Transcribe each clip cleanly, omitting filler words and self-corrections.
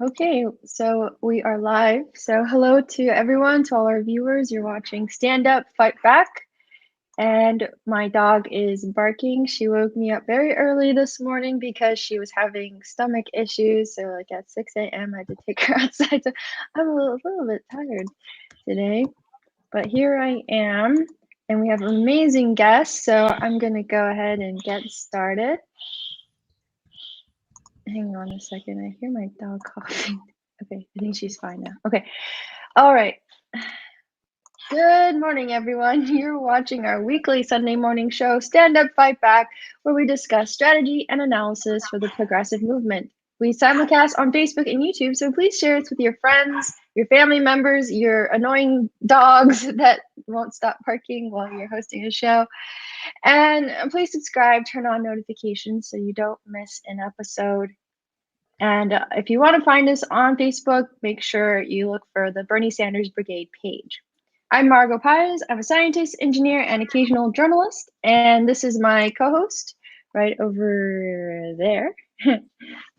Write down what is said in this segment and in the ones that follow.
Okay, so we are live. So hello to everyone, to all our viewers. You're watching Stand Up, Fight Back. And my dog is barking. She woke me up very early this morning because she was having stomach issues. So like at 6 a.m. I had to take her outside. So I'm a little bit tired today. But here I am. And we have amazing guests. So I'm going to go ahead and get started. Hang on a second. I hear my dog coughing. Okay, I think she's fine now. Okay. All right. Good morning, everyone. You're watching our weekly Sunday morning show, Stand Up, Fight Back, where we discuss strategy and analysis for the progressive movement. We simulcast on Facebook and YouTube, so please share this with your friends, your family members, your annoying dogs that won't stop barking while you're hosting a show. And please subscribe, turn on notifications so you don't miss an episode. And if you want to find us on Facebook, make sure you look for the Bernie Sanders Brigade page. I'm Margot Pires. I'm a scientist, engineer, and occasional journalist. And this is my co-host right over there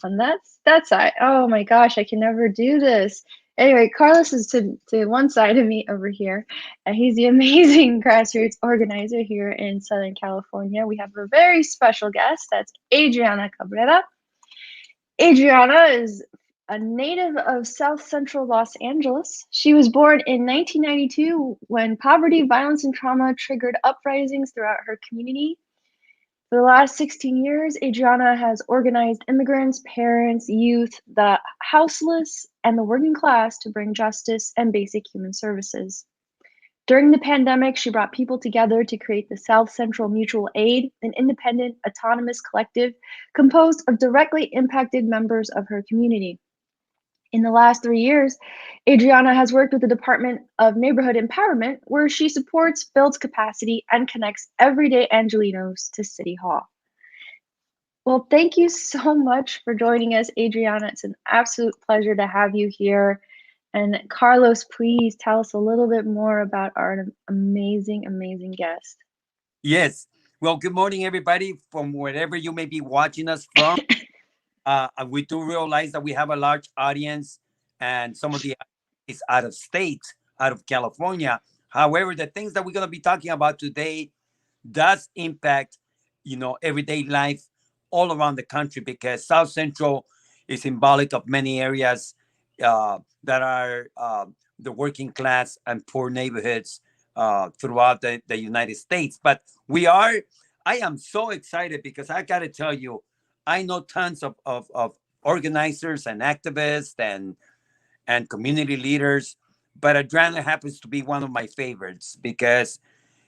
on that side. Oh my gosh, I can never do this. Anyway, Carlos is to one side of me over here. And he's the amazing grassroots organizer here in Southern California. We have a very special guest. That's Adriana Cabrera. Adriana is a native of South Central Los Angeles. She was born in 1992 when poverty, violence, and trauma triggered uprisings throughout her community. For the last 16 years, Adriana has organized immigrants, parents, youth, the houseless, and the working class to bring justice and basic human services. During the pandemic, she brought people together to create the South Central Mutual Aid, an independent, autonomous collective composed of directly impacted members of her community. In the last 3 years, Adriana has worked with the Department of Neighborhood Empowerment, where she supports, builds capacity, and connects everyday Angelinos to City Hall. Well, thank you so much for joining us, Adriana. It's an absolute pleasure to have you here. And Carlos, please tell us a little bit more about our amazing, amazing guest. Yes. Well, good morning, everybody, from wherever you may be watching us from. We do realize that we have a large audience, and some of the is out of state, out of California. However, the things that we're going to be talking about today does impact, everyday life all around the country, because South Central is symbolic of many areas that are the working class and poor neighborhoods throughout the United States. But I am so excited because I got to tell you, I know tons of organizers and activists and community leaders, but Adriana happens to be one of my favorites because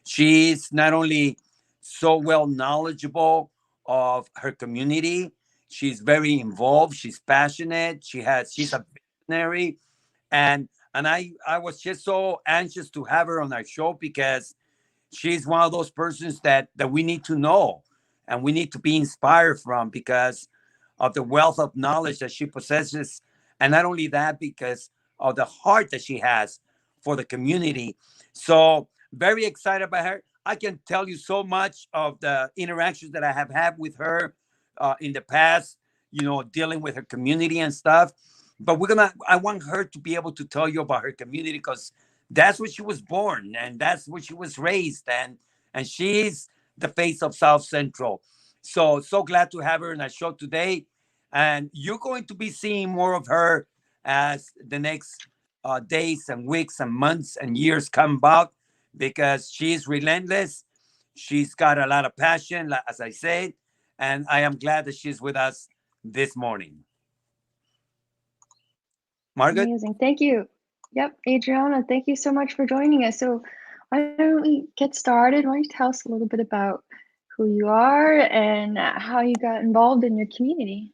she's not only so well knowledgeable of her community, she's very involved, she's passionate, she's a visionary, and I was just so anxious to have her on our show because she's one of those persons that we need to know and we need to be inspired from because of the wealth of knowledge that she possesses, and not only that, because of the heart that she has for the community. So very excited about her. I can tell you so much of the interactions that I have had with her in the past, dealing with her community and stuff. But I want her to be able to tell you about her community because that's where she was born and that's where she was raised, and she's the face of South Central. So glad to have her in our show today, and you're going to be seeing more of her as the next days and weeks and months and years come about, because she's relentless. She's got a lot of passion, as I said, and I am glad that she's with us this morning. Margaret? Amazing. Thank you. Yep, Adriana, thank you so much for joining us. So why don't we get started? Why don't you tell us a little bit about who you are and how you got involved in your community?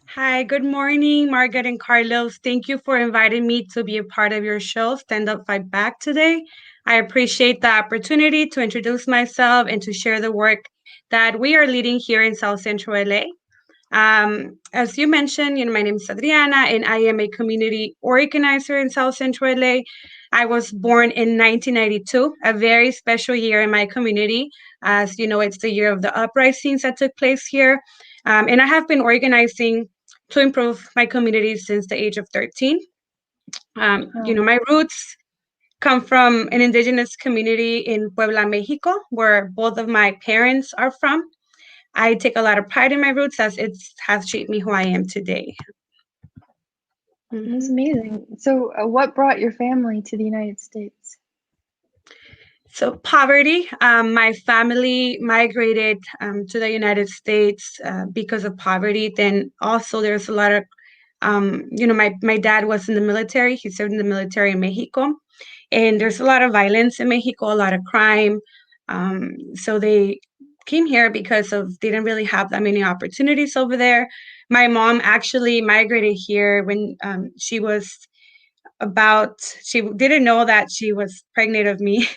Hi, good morning, Margaret and Carlos. Thank you for inviting me to be a part of your show, Stand Up, Fight Back today. I appreciate the opportunity to introduce myself and to share the work that we are leading here in South Central LA. As you mentioned, my name is Adriana, and I am a community organizer in South Central LA. I was born in 1992, a very special year in my community. As you know, it's the year of the uprisings that took place here. And I have been organizing to improve my community since the age of 13. Oh. My roots come from an indigenous community in Puebla, Mexico, where both of my parents are from. I take a lot of pride in my roots as it has shaped me who I am today. That's amazing. So, what brought your family to the United States? So poverty. My family migrated to the United States because of poverty. Then also there's a lot of, my dad was in the military. He served in the military in Mexico, and there's a lot of violence in Mexico, a lot of crime. So they came here because they didn't really have that many opportunities over there. My mom actually migrated here when she didn't know that she was pregnant of me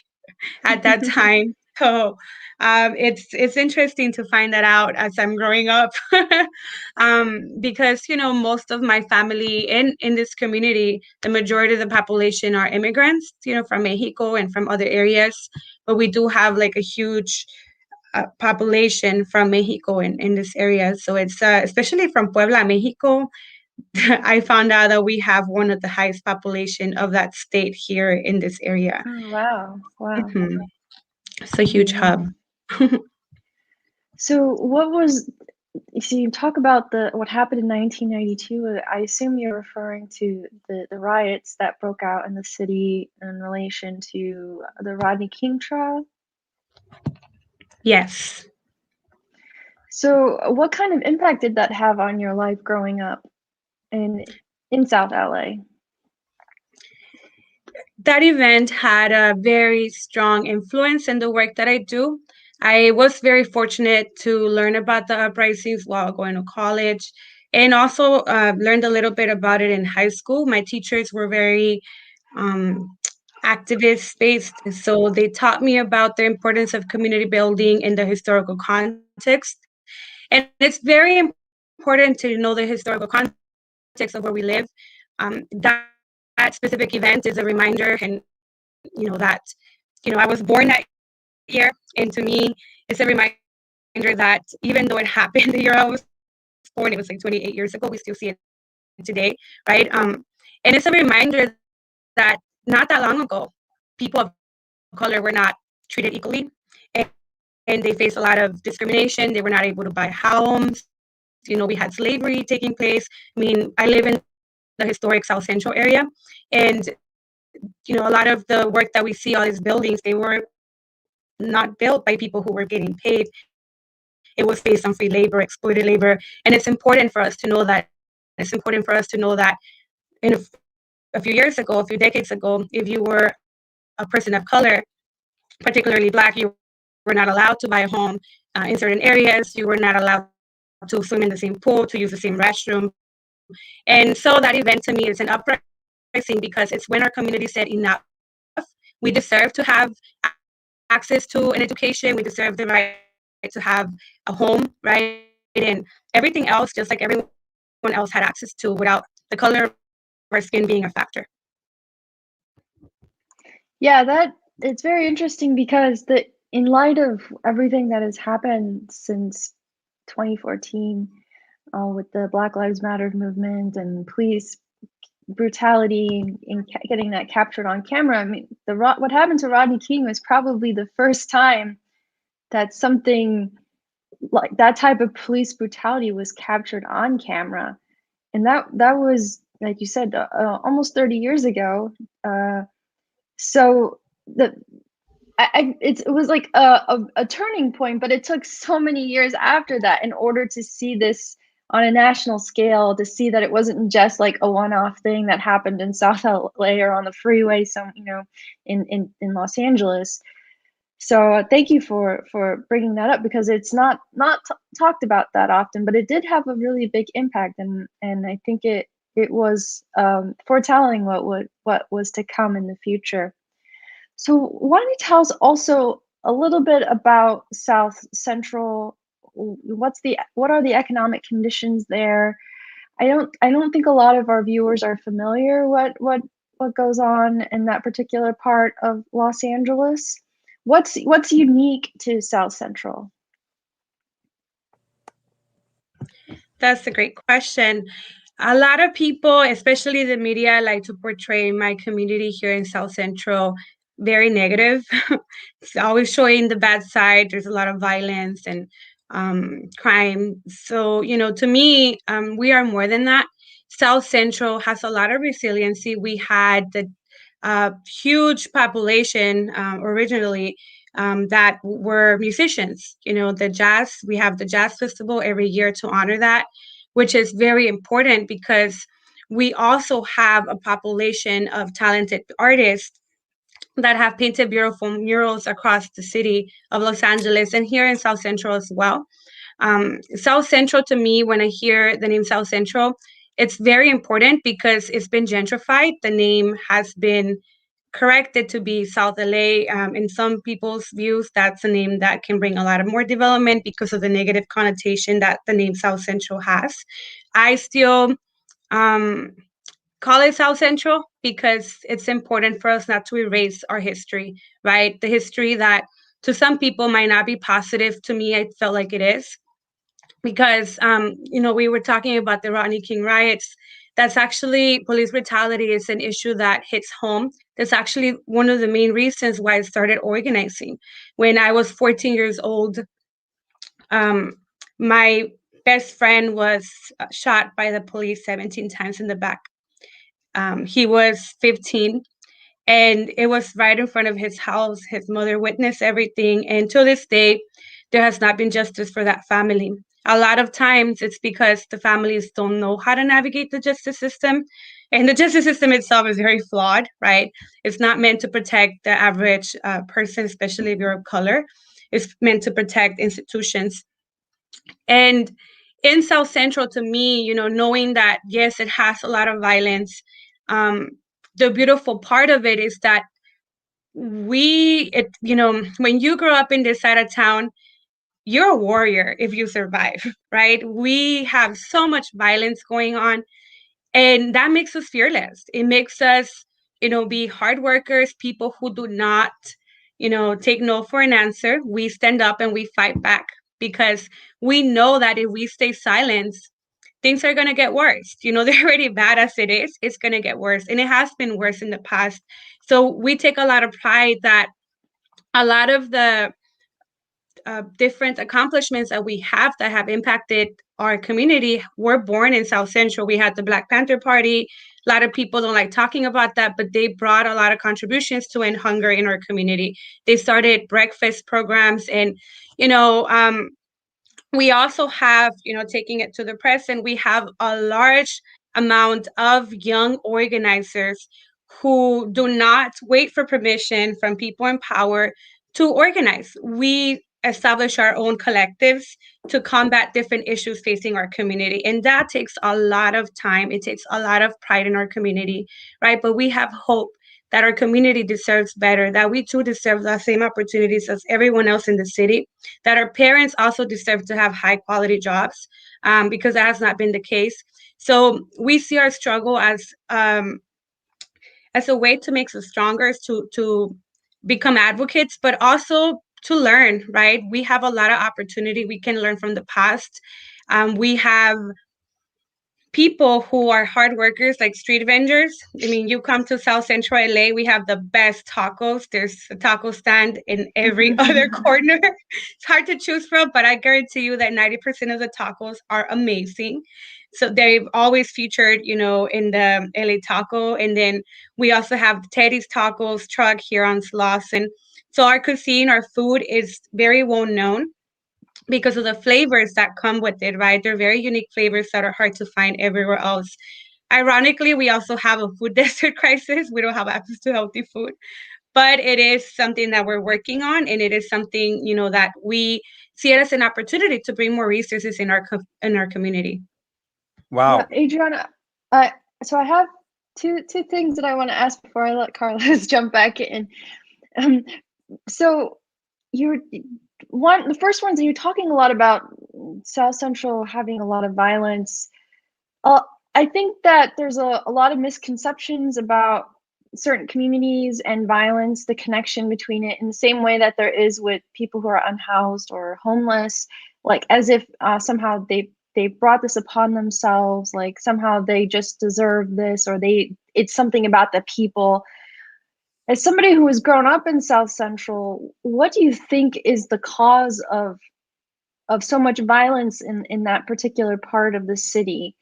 at that time. So it's interesting to find that out as I'm growing up, because most of my family in this community, the majority of the population are immigrants, from Mexico and from other areas, but we do have like a huge population from Mexico in this area. So it's especially from Puebla, Mexico. I found out that we have one of the highest population of that state here in this area. Oh, wow. Wow. Mhm. It's a huge hub. So you talk about what happened in 1992. I assume you're referring to the riots that broke out in the city in relation to the Rodney King trial? Yes. So what kind of impact did that have on your life growing up in South LA? That event had a very strong influence in the work that I do. I was very fortunate to learn about the uprisings while going to college, and also learned a little bit about it in high school. My teachers were very activist based, so they taught me about the importance of community building in the historical context. And it's very important to know the historical context of where we live. That specific event is a reminder, and that I was born that year, and to me it's a reminder that even though it happened the year I was born, it was like 28 years ago, we still see it today, right? And it's a reminder that not that long ago, people of color were not treated equally, and they faced a lot of discrimination. They were not able to buy homes. We had slavery taking place. I mean, I live in the historic South Central area, and a lot of the work that we see, all these buildings, they were not built by people who were getting paid. It was based on free labor, exploited labor, and it's important for us to know that. It's important for us to know that in a few years ago, a few decades ago, if you were a person of color, particularly Black, you were not allowed to buy a home in certain areas. You were not allowed to swim in the same pool, to use the same restroom. And so that event to me is an uprising because it's when our community said enough. We deserve to have access to an education. We deserve the right to have a home, right? And everything else, just like everyone else had access to without the color of our skin being a factor. Yeah, it's very interesting because in light of everything that has happened since 2014, with the Black Lives Matter movement and police brutality and getting that captured on camera. I mean, what happened to Rodney King was probably the first time that something like that type of police brutality was captured on camera, and that was, like you said, almost 30 years ago. So it was like a turning point, but it took so many years after that in order to see this on a national scale, to see that it wasn't just like a one-off thing that happened in South LA or on the freeway, in Los Angeles. So thank you for bringing that up, because it's not talked about that often, but it did have a really big impact, and I think it was foretelling what was to come in the future. So why don't you tell us also a little bit about South Central? What are the economic conditions there? I don't think a lot of our viewers are familiar what goes on in that particular part of Los Angeles. What's unique to South Central? That's a great question. A lot of people, especially the media, like to portray my community here in South Central very negative. It's always showing the bad side. There's a lot of violence and crime. So, to me, we are more than that. South Central has a lot of resiliency. We had the huge population originally that were musicians. We have the jazz festival every year to honor that, which is very important because we also have a population of talented artists that have painted beautiful murals across the city of Los Angeles and here in South Central as well. South Central, to me, when I hear the name South Central, it's very important because it's been gentrified. The name has been corrected to be South LA. In some people's views, that's a name that can bring a lot of more development because of the negative connotation that the name South Central has. I still call it South Central because it's important for us not to erase our history, right? The history that to some people might not be positive. To me, I felt like it is because, we were talking about the Rodney King riots. That's actually police brutality is an issue that hits home. That's actually one of the main reasons why I started organizing. When I was 14 years old, my best friend was shot by the police 17 times in the back. He was 15 and it was right in front of his house. His mother witnessed everything. And to this day, there has not been justice for that family. A lot of times it's because the families don't know how to navigate the justice system. And the justice system itself is very flawed, right? It's not meant to protect the average person, especially if you're of color. It's meant to protect institutions. And in South Central, to me, knowing that, yes, it has a lot of violence, the beautiful part of it is that when you grow up in this side of town, you're a warrior if you survive, right? We have so much violence going on, and that makes us fearless. It makes us, be hard workers, people who do not, take no for an answer. We stand up and we fight back because we know that if we stay silent, things are going to get worse. They're already bad as it is. It's going to get worse. And it has been worse in the past. So we take a lot of pride that a lot of the different accomplishments that we have that have impacted our community were born in South Central. We had the Black Panther Party. A lot of people don't like talking about that, but they brought a lot of contributions to end hunger in our community. They started breakfast programs and, we also have, taking it to the present, we have a large amount of young organizers who do not wait for permission from people in power to organize. We establish our own collectives to combat different issues facing our community. And that takes a lot of time. It takes a lot of pride in our community, right? But we have hope that our community deserves better, that we too deserve the same opportunities as everyone else in the city, that our parents also deserve to have high quality jobs, because that has not been the case. So we see our struggle as a way to make us stronger, to become advocates, but also to learn, right? We have a lot of opportunity. We can learn from the past. We have people who are hard workers, like street vendors. I mean, you come to South Central LA, we have the best tacos. There's a taco stand in every other corner. It's hard to choose from, but I guarantee you that 90% of the tacos are amazing. So they've always featured, in the LA Taco. And then we also have Teddy's Tacos truck here on Slauson. So our cuisine, our food is very well known because of the flavors that come with it, right? They're very unique flavors that are hard to find everywhere else. Ironically, we also have a food desert crisis. We don't have access to healthy food, but it is something that we're working on, and it is something, that we see it as an opportunity to bring more resources in our community. Wow. Yeah, Adriana, so I have two things that I want to ask before I let Carlos jump back in. So the first one's you're talking a lot about South Central having a lot of violence. I think that there's a lot of misconceptions about certain communities and violence, the connection between it, in the same way that there is with people who are unhoused or homeless, like as if somehow they they brought this upon themselves, like somehow they just deserve this, or it's something about the people. As somebody who has grown up in South Central, what do you think is the cause of so much violence in that particular part of the city?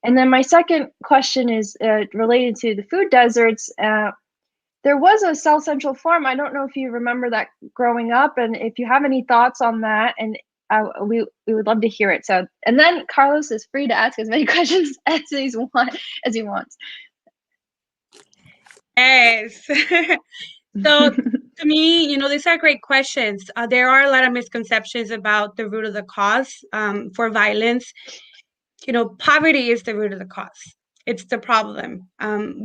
And then my second question is related to the food deserts. There was a South Central farm. I don't know if you remember that growing up, and if you have any thoughts on that, and we would love to hear it. So, and then Carlos is free to ask as many questions as he wants. Yes. So to me, these are great questions. There are a lot of misconceptions about the root of the cause for violence. Poverty is the root of the cause. It's the problem.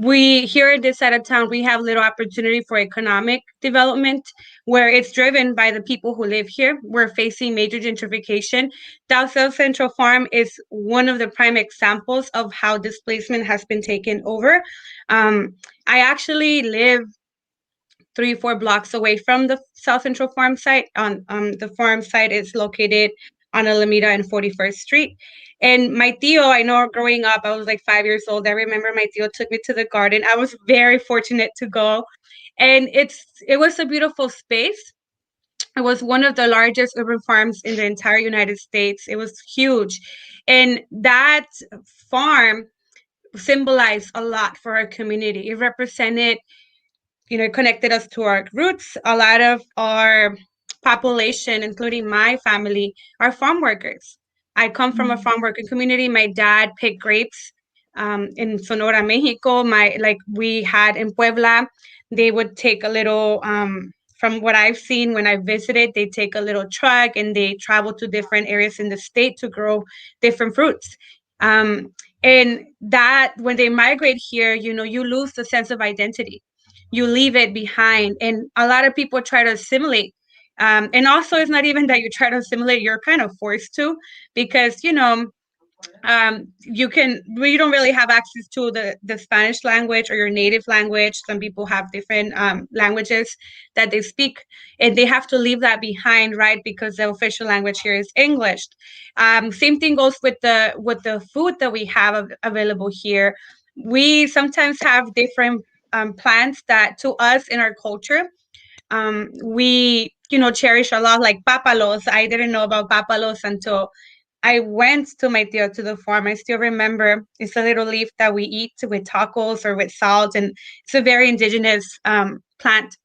We here in this side of town, we have little opportunity for economic development where it's driven by the people who live here. We're facing major gentrification. South Central Farm is one of the prime examples of how displacement has been taken over. I actually live 3-4 blocks away from the South Central Farm site. On the farm site is located on Alameda and 41st Street. And my tío, I know growing up, I was like 5 years old. I remember my tío took me to the garden. I was very fortunate to go. And it was a beautiful space. It was one of the largest urban farms in the entire United States. It was huge. And that farm symbolized a lot for our community. It represented, connected us to our roots. A lot of our population, including my family, are farm workers. I come from a farm working community. My dad picked grapes in Sonora, Mexico. We had in Puebla, they would take a little, from what I've seen when I visited, they take a little truck and they travel to different areas in the state to grow different fruits. And that when they migrate here, you lose the sense of identity. You leave it behind. And a lot of people try to assimilate. And also, it's not even that you try to assimilate, you're kind of forced to, because, we don't really have access to the Spanish language or your native language. Some people have different languages that they speak, and they have to leave that behind, right? Because the official language here is English. Same thing goes with the food that we have available here. We sometimes have different plants that to us in our culture, we cherish a lot, like papalos. I didn't know about papalos until I went to my tío to the farm. I still remember it's a little leaf that we eat with tacos or with salt, and it's a very indigenous plant.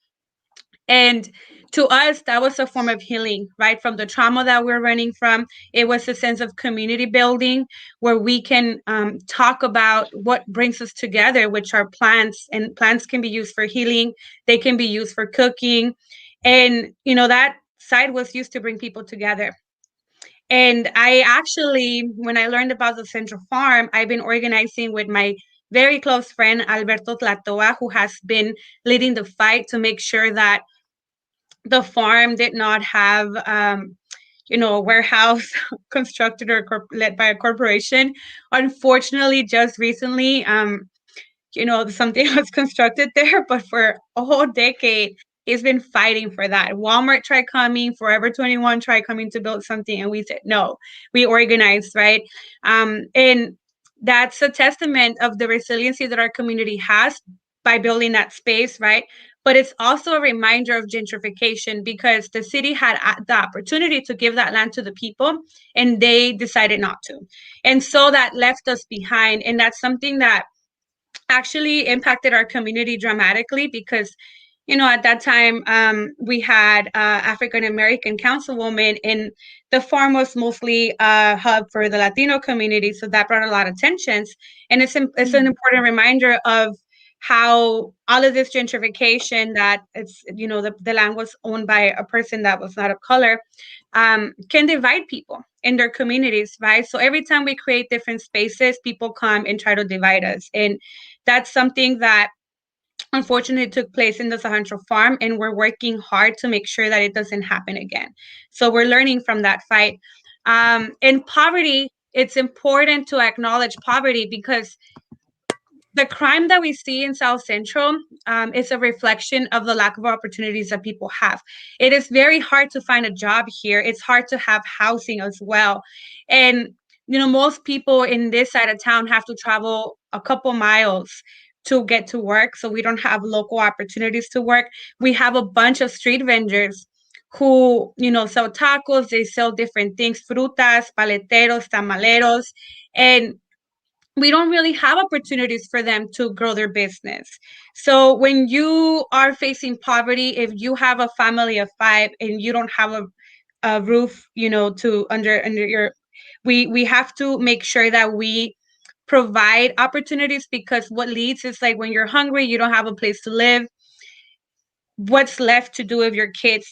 And to us, that was a form of healing, right? From the trauma that we're running from, it was a sense of community building where we can talk about what brings us together, which are plants. And plants can be used for healing. They can be used for cooking. And, that site was used to bring people together. And I actually, when I learned about the Central Farm, I've been organizing with my very close friend, Alberto Tlatoa, who has been leading the fight to make sure that the farm did not have, a warehouse constructed or led by a corporation. Unfortunately, just recently, something was constructed there, but for a whole decade, he's been fighting for that. Walmart tried coming, Forever 21 tried coming to build something, and we said no. We organized, right? And that's a testament of the resiliency that our community has by building that space, right? But it's also a reminder of gentrification because the city had the opportunity to give that land to the people and they decided not to. And so that left us behind. And that's something that actually impacted our community dramatically because, at that time, we had African American councilwoman, and the farm was mostly a hub for the Latino community. So that brought a lot of tensions. And it's an important reminder of how all of this gentrification that it's, the land was owned by a person that was not of color, can divide people in their communities, right? So every time we create different spaces, people come and try to divide us. And that's something that unfortunately took place in the Central Farm, and we're working hard to make sure that it doesn't happen again. So we're learning from that fight. In poverty, it's important to acknowledge poverty because the crime that we see in South Central is a reflection of the lack of opportunities that people have. It is very hard to find a job here. It's hard to have housing as well. And most people in this side of town have to travel a couple miles to get to work. So we don't have local opportunities to work. We have a bunch of street vendors who, sell tacos, they sell different things, frutas, paleteros, tamaleros, and we don't really have opportunities for them to grow their business. So when you are facing poverty, if you have a family of 5 and you don't have a roof, to under your, we have to make sure that we provide opportunities, because what leads is like when you're hungry, you don't have a place to live. What's left to do if your kids,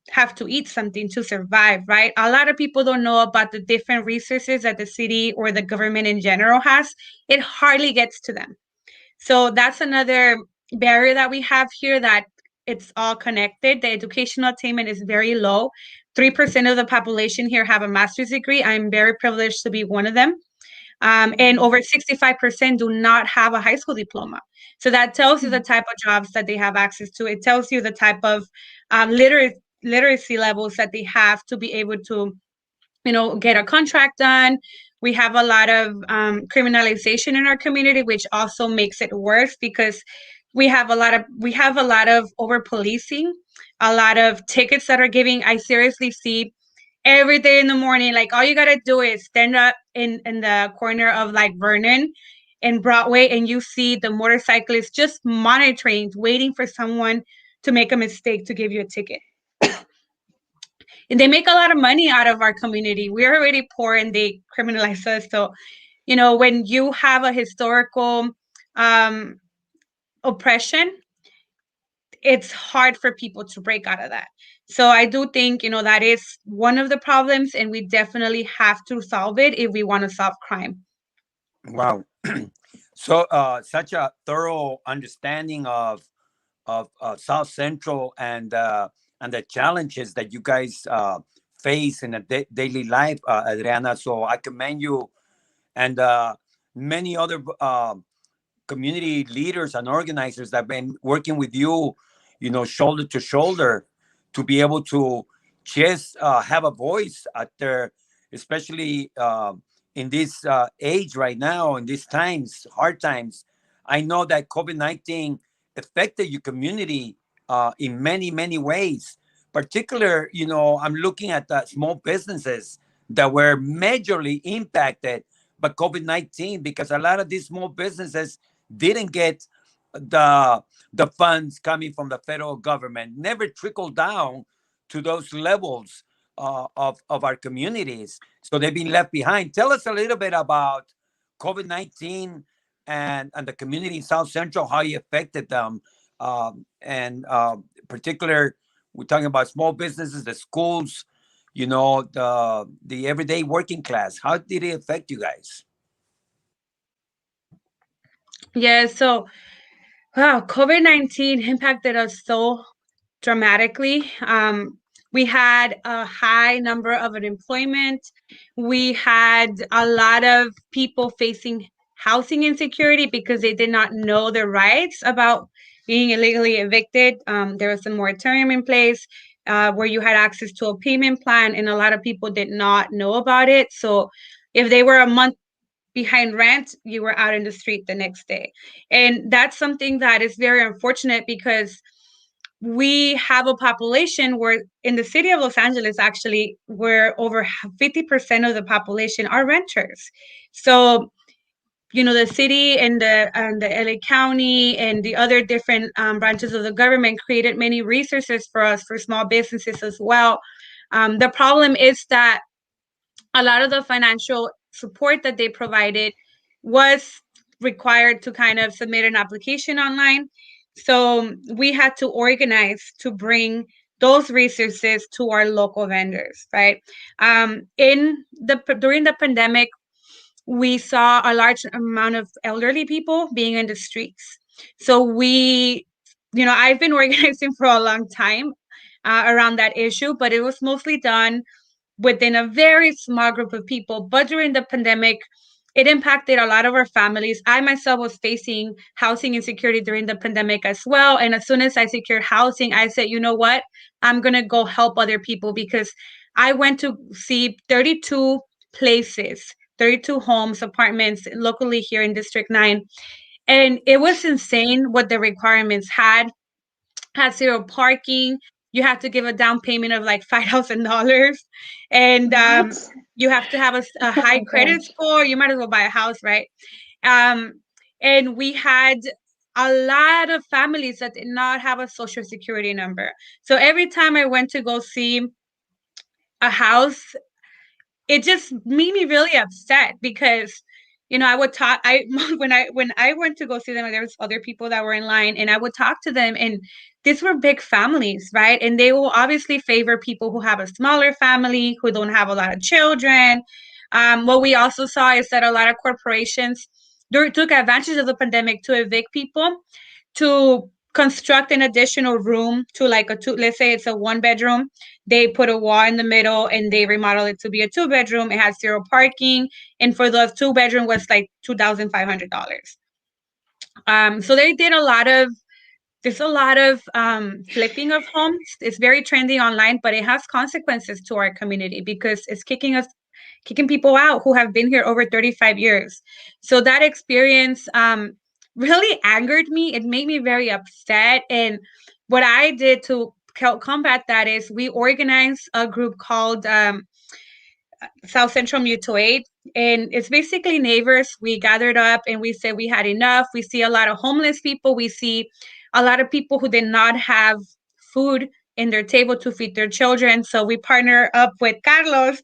have to eat something to survive, right? A lot of people don't know about the different resources that the city or the government in general has. It hardly gets to them. So that's another barrier that we have here, that it's all connected. The educational attainment is very low. 3% of the population here have a master's degree. I'm very privileged to be one of them. And over 65% do not have a high school diploma. So that tells you the type of jobs that they have access to. It tells you the type of literacy levels that they have to be able to, get a contract done. We have a lot of criminalization in our community, which also makes it worse, because we have a lot of over policing, a lot of tickets that are giving. I seriously see every day in the morning, like, all you gotta do is stand up in the corner of like Vernon and Broadway, and you see the motorcyclists just monitoring, waiting for someone to make a mistake to give you a ticket. And they make a lot of money out of our community. We're already poor and they criminalize us. So, when you have a historical um, oppression, it's hard for people to break out of that. So I do think, that is one of the problems, and we definitely have to solve it if we want to solve crime. Wow. So such a thorough understanding of South Central and the challenges that you guys face in a daily life, Adriana. So I commend you and many other community leaders and organizers that have been working with you, shoulder to shoulder, to be able to just have a voice out there, especially in this age right now, in these times, hard times. I know that COVID-19 affected your community in many, many ways. Particular, I'm looking at the small businesses that were majorly impacted by COVID-19, because a lot of these small businesses didn't get the funds coming from the federal government, never trickled down to those levels of our communities. So they've been left behind. Tell us a little bit about COVID-19 and the community in South Central, how it affected them. And particular, we're talking about small businesses, the schools, the everyday working class. How did it affect you guys? Yeah, so wow, COVID-19 impacted us so dramatically. We had a high number of unemployment. We had a lot of people facing housing insecurity because they did not know their rights about being illegally evicted. There was a moratorium in place where you had access to a payment plan, and a lot of people did not know about it. So if they were a month behind rent, you were out in the street the next day. And that's something that is very unfortunate, because we have a population where in the city of Los Angeles, actually, where over 50% of the population are renters. So, the city and the LA County and the other different branches of the government created many resources for us, for small businesses as well. The problem is that a lot of the financial support that they provided was required to kind of submit an application online. So we had to organize to bring those resources to our local vendors, right? During the pandemic, we saw a large amount of elderly people being in the streets. So I've been organizing for a long time around that issue, but it was mostly done within a very small group of people. But during the pandemic, it impacted a lot of our families. I myself was facing housing insecurity during the pandemic as well. And as soon as I secured housing, I said, you know what? I'm going to go help other people, because I went to see 32 places, 32 homes, apartments locally here in District 9. And it was insane what the requirements had zero parking. You have to give a down payment of like $5,000, and What? you have to have a Oh high my credit gosh. score. You might as well buy a house, right? Um, and we had a lot of families that did not have a social security number. So every time I went to go see a house, it just made me really upset because I would talk I when I went to go see them, there was other people that were in line, and I would talk to them, and these were big families, right? And they will obviously favor people who have a smaller family, who don't have a lot of children. What we also saw is that a lot of corporations took advantage of the pandemic to evict people, to construct an additional room to like a two, let's say it's a 1 bedroom. They put a wall in the middle and they remodel it to be a 2 bedroom. It has zero parking. And for the 2 bedroom was like $2,500. So they did there's a lot of flipping of homes. It's very trendy online, but it has consequences to our community because it's kicking people out who have been here over 35 years. So that experience really angered me. It made me very upset. And what I did to combat that is we organized a group called South Central Mutual Aid. And it's basically neighbors. We gathered up and we said we had enough. We see a lot of homeless people. We see a lot of people who did not have food in their table to feed their children. So we partner up with Carlos.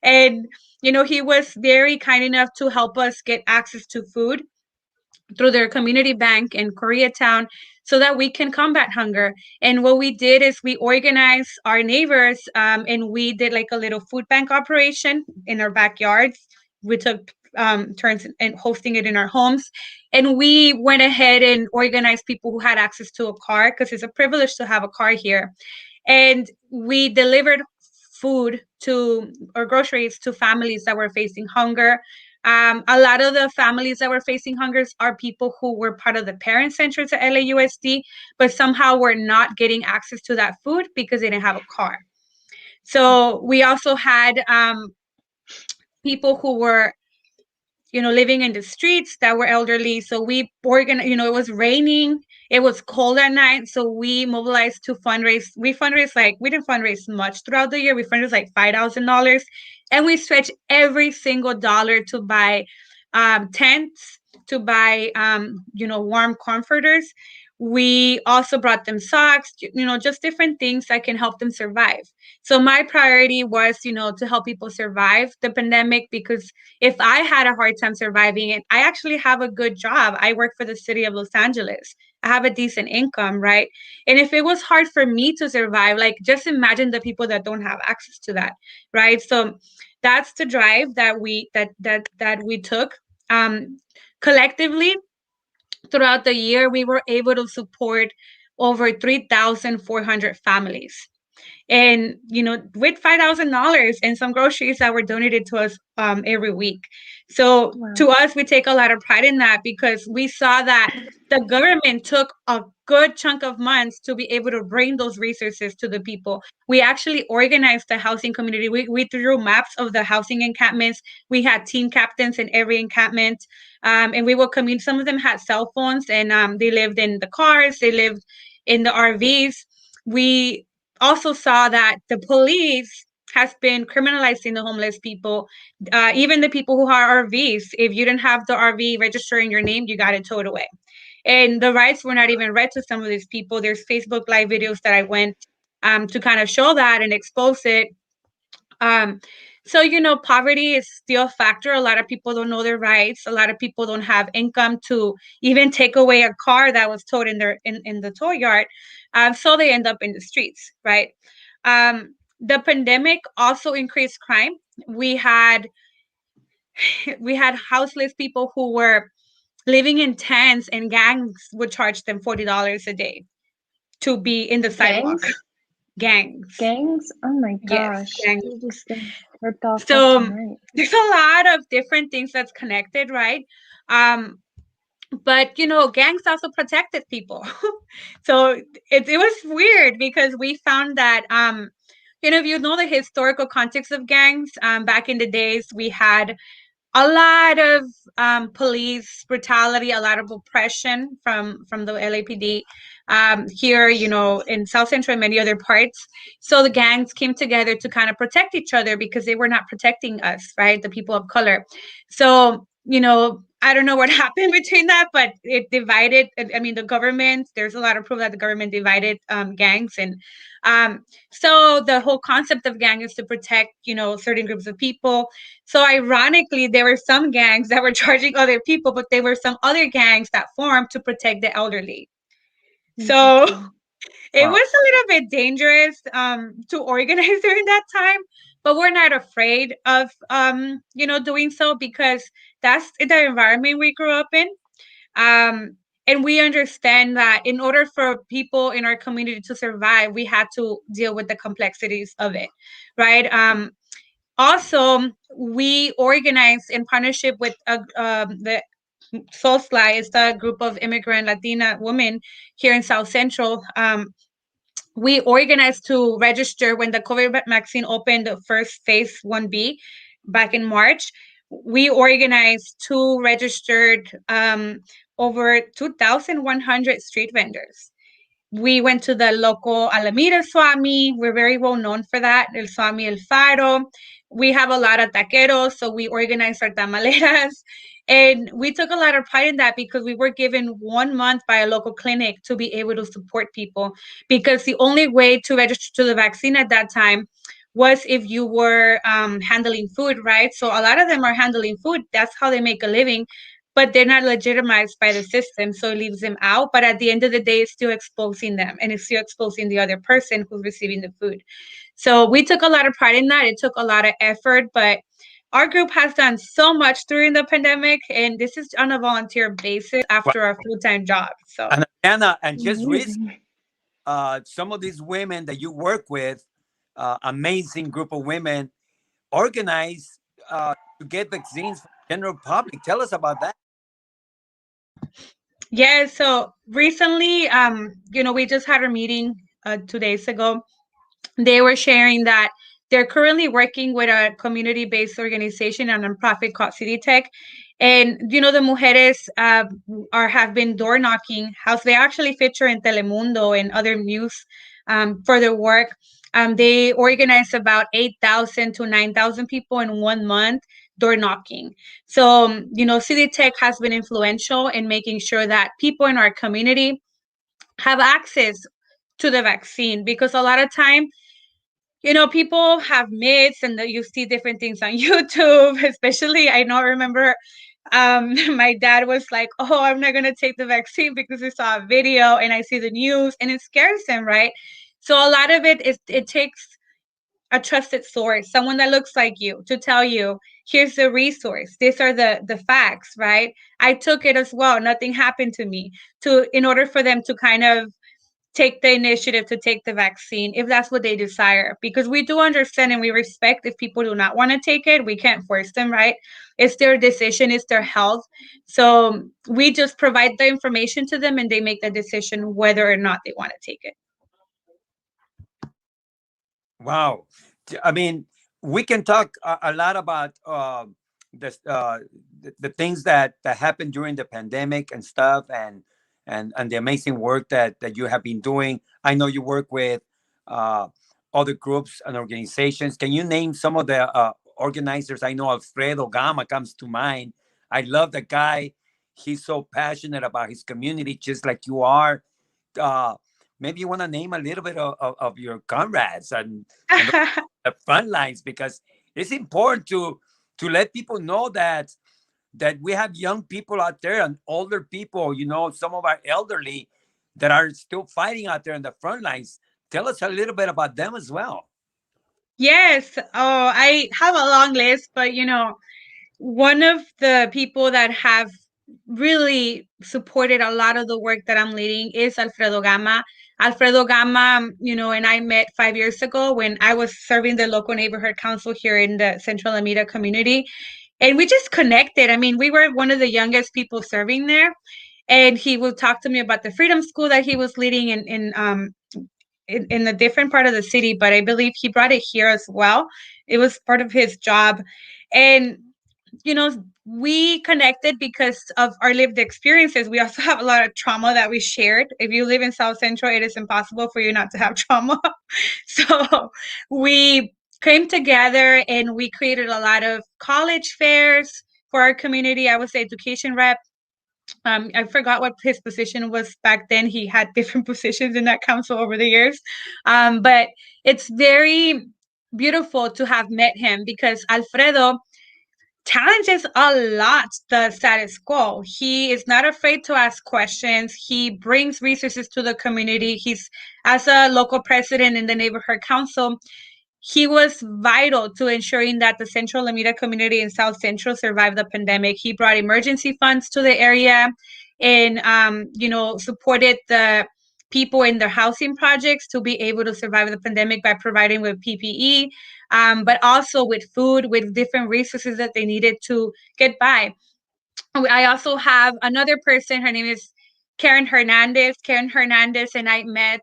And, he was very kind enough to help us get access to food through their community bank in Koreatown so that we can combat hunger. And what we did is we organized our neighbors and we did like a little food bank operation in our backyards. We took turns in hosting it in our homes. And we went ahead and organized people who had access to a car because it's a privilege to have a car here. And we delivered food to or groceries to families that were facing hunger. A lot of the families that were facing hungers are people who were part of the parent centers at LAUSD, but somehow were not getting access to that food because they didn't have a car. So we also had people who were living in the streets that were elderly. So we organized, it was raining, it was cold at night. So we mobilized to fundraise. We didn't fundraise much throughout the year. We fundraised like $5,000. And we stretched every single dollar to buy tents, to buy, warm comforters. We also brought them socks, just different things that can help them survive. So my priority was, to help people survive the pandemic, because if I had a hard time surviving it, I actually have a good job. I work for the city of Los Angeles. I have a decent income, right? And if it was hard for me to survive, like just imagine the people that don't have access to that, right? So that's the drive that we took. Collectively, throughout the year, we were able to support over 3,400 families, and with $5,000 and some groceries that were donated to us every week. So Wow. to us, we take a lot of pride in that because we saw that the government took a good chunk of months to be able to bring those resources to the people. We actually organized the housing community. We drew maps of the housing encampments. We had team captains in every encampment, and we would commute. Some of them had cell phones, and they lived in the cars, they lived in the RVs. We also saw that the police has been criminalizing the homeless people, even the people who have RVs. If you didn't have the RV registered in your name, you got it towed away. And the rights were not even read to some of these people. There's Facebook Live videos that I went to kind of show that and expose it. Um, so, poverty is still a factor. A lot of people don't know their rights. A lot of people don't have income to even take away a car that was towed in the tow yard. So they end up in the streets, right? The pandemic also increased crime. We had houseless people who were living in tents, and gangs would charge them $40 a day to be in the sidewalk. Gangs? Gangs. Gangs? Oh my Yes, gosh. gangs. You've just been ripped off left So and right. there's a lot of different things that's connected, right? But gangs also protected people. So it was weird because we found that if you know the historical context of gangs, back in the days, we had a lot of police brutality, a lot of oppression from the LAPD here, in South Central and many other parts. So the gangs came together to kind of protect each other because they were not protecting us, right? The people of color. So, I don't know what happened between that, but it divided. I mean, the government, there's a lot of proof that the government divided gangs. And so the whole concept of gang is to protect, certain groups of people. So ironically, there were some gangs that were charging other people, but there were some other gangs that formed to protect the elderly. So it Wow. was a little bit dangerous to organize during that time, but we're not afraid of doing so because that's the environment we grew up in. And we understand that in order for people in our community to survive, we had to deal with the complexities of it, right? Also, we organized in partnership with the SOSLA, is the group of immigrant Latina women here in South Central. We organized to register when the COVID vaccine opened the first phase 1B back in March. We organized two registered over 2,100 street vendors. We went to the local Alameda Swami. We're very well known for that. El Swami El Faro. We have a lot of taqueros, so we organized our tamaleras. And we took a lot of pride in that because we were given 1 month by a local clinic to be able to support people. Because the only way to register to the vaccine at that time was if you were handling food, right? So a lot of them are handling food. That's how they make a living, but they're not legitimized by the system, so it leaves them out. But at the end of the day, it's still exposing them, and it's still exposing the other person who's receiving the food. So we took a lot of pride in that. It took a lot of effort, but our group has done so much during the pandemic, and this is on a volunteer basis Well, after our full-time job. So and Anna, and just recently, Amazing. some of these women that you work with, amazing group of women, organize to get vaccines for the general public. Tell us about that. yeah, so recently, we just had a meeting 2 days ago. They were sharing that they're currently working with a community-based organization, a nonprofit called City Tech. And, the mujeres have been door knocking, house. They actually feature in Telemundo and other news for their work. They organize about 8,000 to 9,000 people in 1 month door knocking. So, City Tech has been influential in making sure that people in our community have access to the vaccine, because a lot of time, people have myths and you see different things on YouTube, especially I remember my dad was like, oh, I'm not going to take the vaccine because he saw a video and I see the news and it scares him, right? So a lot of it takes a trusted source, someone that looks like you, to tell you, here's the resource. These are the facts, right? I took it as well. Nothing happened to me. In order for them to kind of take the initiative to take the vaccine if that's what they desire, because we do understand and we respect if people do not want to take it. We can't force them, right? It's their decision, it's their health. So we just provide the information to them and they make the decision whether or not they want to take it. Wow. I mean, we can talk a lot about the things that happened during the pandemic and stuff, and the amazing work that you have been doing. I know you work with uh, other groups and organizations. Can you name some of the organizers? I know Alfredo Gama comes to mind. I love the guy. He's so passionate about his community, just like you are. Uh, Maybe you want to name a little bit of your comrades and the front lines, because it's important to let people know that we have young people out there and older people, some of our elderly that are still fighting out there in the front lines. Tell us a little bit about them as well. Yes. Oh, I have a long list, but one of the people that have really supported a lot of the work that I'm leading is Alfredo Gama. Alfredo Gama, and I met 5 years ago when I was serving the local neighborhood council here in the Central Alameda community. And we just connected. I mean, we were one of the youngest people serving there. And he would talk to me about the Freedom School that he was leading in a different part of the city, but I believe he brought it here as well. It was part of his job. And, you know, we connected because of our lived experiences. We also have a lot of trauma that we shared. If you live in South Central, it is impossible for you not to have trauma. So we came together and we created a lot of college fairs for our community. I was the education rep. I forgot what his position was back then. He had different positions in that council over the years. But it's very beautiful to have met him because Alfredo challenges a lot the status quo. He is not afraid to ask questions. He brings resources to the community. He's, as a local president in the neighborhood council, he was vital to ensuring that the Central Alameda community in South Central survived the pandemic. He brought emergency funds to the area and, supported the people in their housing projects to be able to survive the pandemic by providing with PPE, but also with food, with different resources that they needed to get by. I also have another person. Her name is Karen Hernandez. Karen Hernandez and I met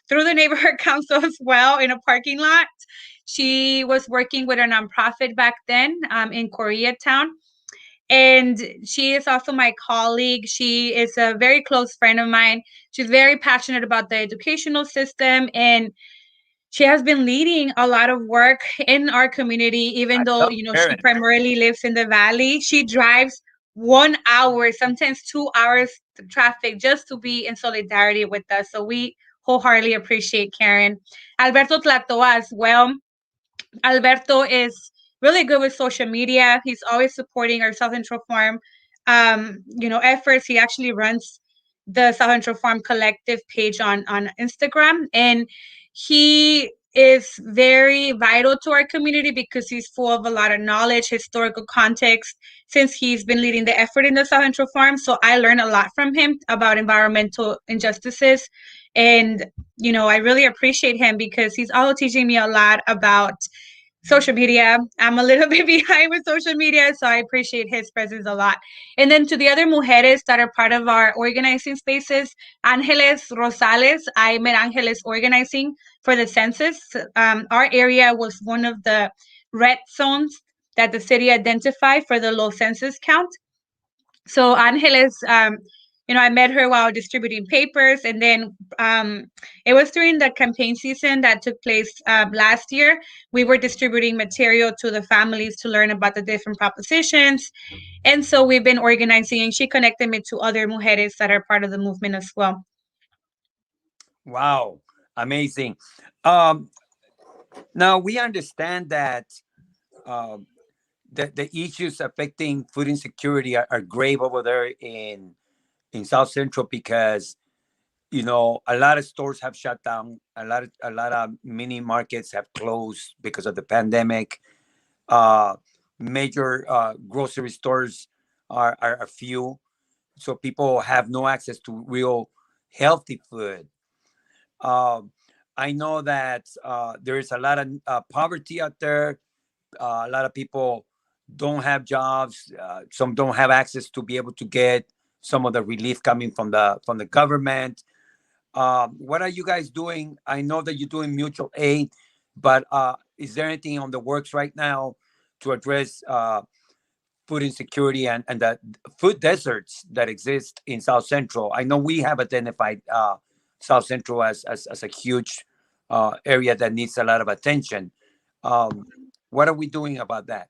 through the neighborhood council as well in a parking lot. She was working with a nonprofit back then in Koreatown. And she is also my colleague. She is a very close friend of mine. She's very passionate about the educational system, and she has been leading a lot of work in our community, even I though, love she Karen. primarily lives in the valley. She drives 1 hour, sometimes 2 hours to traffic just to be in solidarity with us. So we wholeheartedly appreciate Karen. Alberto Tlatoa as well. Alberto is really good with social media. He's always supporting our South Central Farm, efforts. He actually runs the South Central Farm Collective page on Instagram, and he is very vital to our community because he's full of a lot of knowledge, historical context, since he's been leading the effort in the South Central Farm. So I learned a lot from him about environmental injustices. And, I really appreciate him because he's also teaching me a lot about social media. I'm a little bit behind with social media, so I appreciate his presence a lot. And then to the other mujeres that are part of our organizing spaces, Angeles Rosales. I met Angeles organizing for the census. Our area was one of the red zones that the city identified for the low census count. So Angeles, I met her while distributing papers, and then it was during the campaign season that took place last year. We were distributing material to the families to learn about the different propositions, and so we've been organizing. And she connected me to other mujeres that are part of the movement as well. Wow, amazing. Um, Now we understand that um, the issues affecting food insecurity are grave over there in South Central because a lot of stores have shut down, a lot of mini markets have closed because of the pandemic. Uh, Major grocery stores are a few, so people have no access to real healthy food. Um, I know that there is a lot of poverty out there. A lot of people don't have jobs. Some don't have access to be able to get some of the relief coming from the government. What are you guys doing? I know that you're doing mutual aid, but is there anything on the works right now to address food insecurity and the food deserts that exist in South Central? I know we have identified South Central as a huge area that needs a lot of attention. Um, what are we doing about that?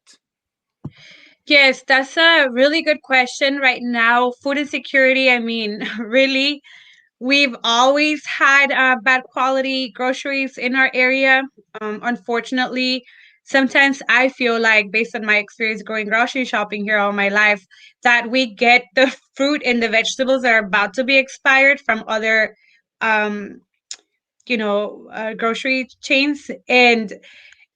Yes, that's a really good question right now. Food insecurity, I mean, really, we've always had bad quality groceries in our area. Unfortunately, sometimes I feel like, based on my experience going grocery shopping here all my life, that we get the fruit and the vegetables that are about to be expired from other, um, grocery chains, and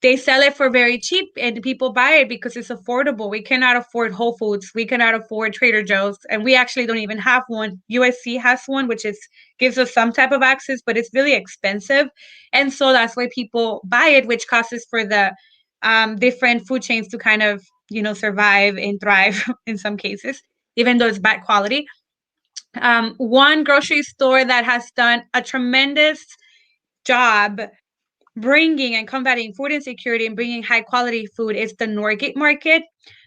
they sell it for very cheap, and people buy it because it's affordable. We cannot afford Whole Foods. We cannot afford Trader Joe's, and we actually don't even have one. USC has one, which is gives us some type of access, but it's really expensive, and so that's why people buy it, which causes for the different food chains to kind of survive and thrive in some cases, even though it's bad quality. One grocery store that has done a tremendous job bringing and combating food insecurity and bringing high quality food is the Norgate market.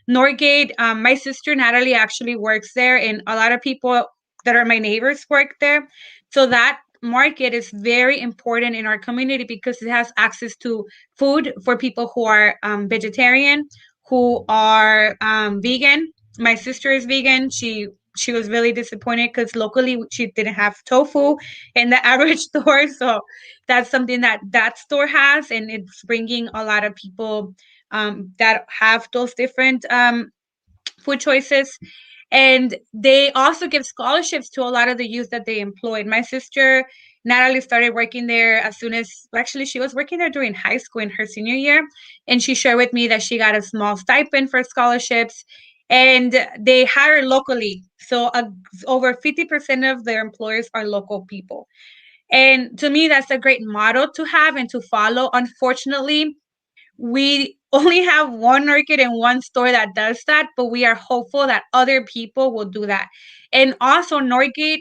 Norgate, my sister Natalie actually works there, and a lot of people that are my neighbors work there. So that market is very important in our community because it has access to food for people who are vegetarian, who are vegan. My sister is vegan. She was really disappointed because locally she didn't have tofu in the average store. So that's something that that store has, and it's bringing a lot of people that have those different food choices. And they also give scholarships to a lot of the youth that they employed. My sister Natalie started working there as soon as, actually, she was working there during high school in her senior year, and she shared with me that she got a small stipend for scholarships, and they hire locally. So over 50% of their employers are local people. And to me, that's a great model to have and to follow. Unfortunately, we only have one market and one store that does that, but we are hopeful that other people will do that. And also, Norgate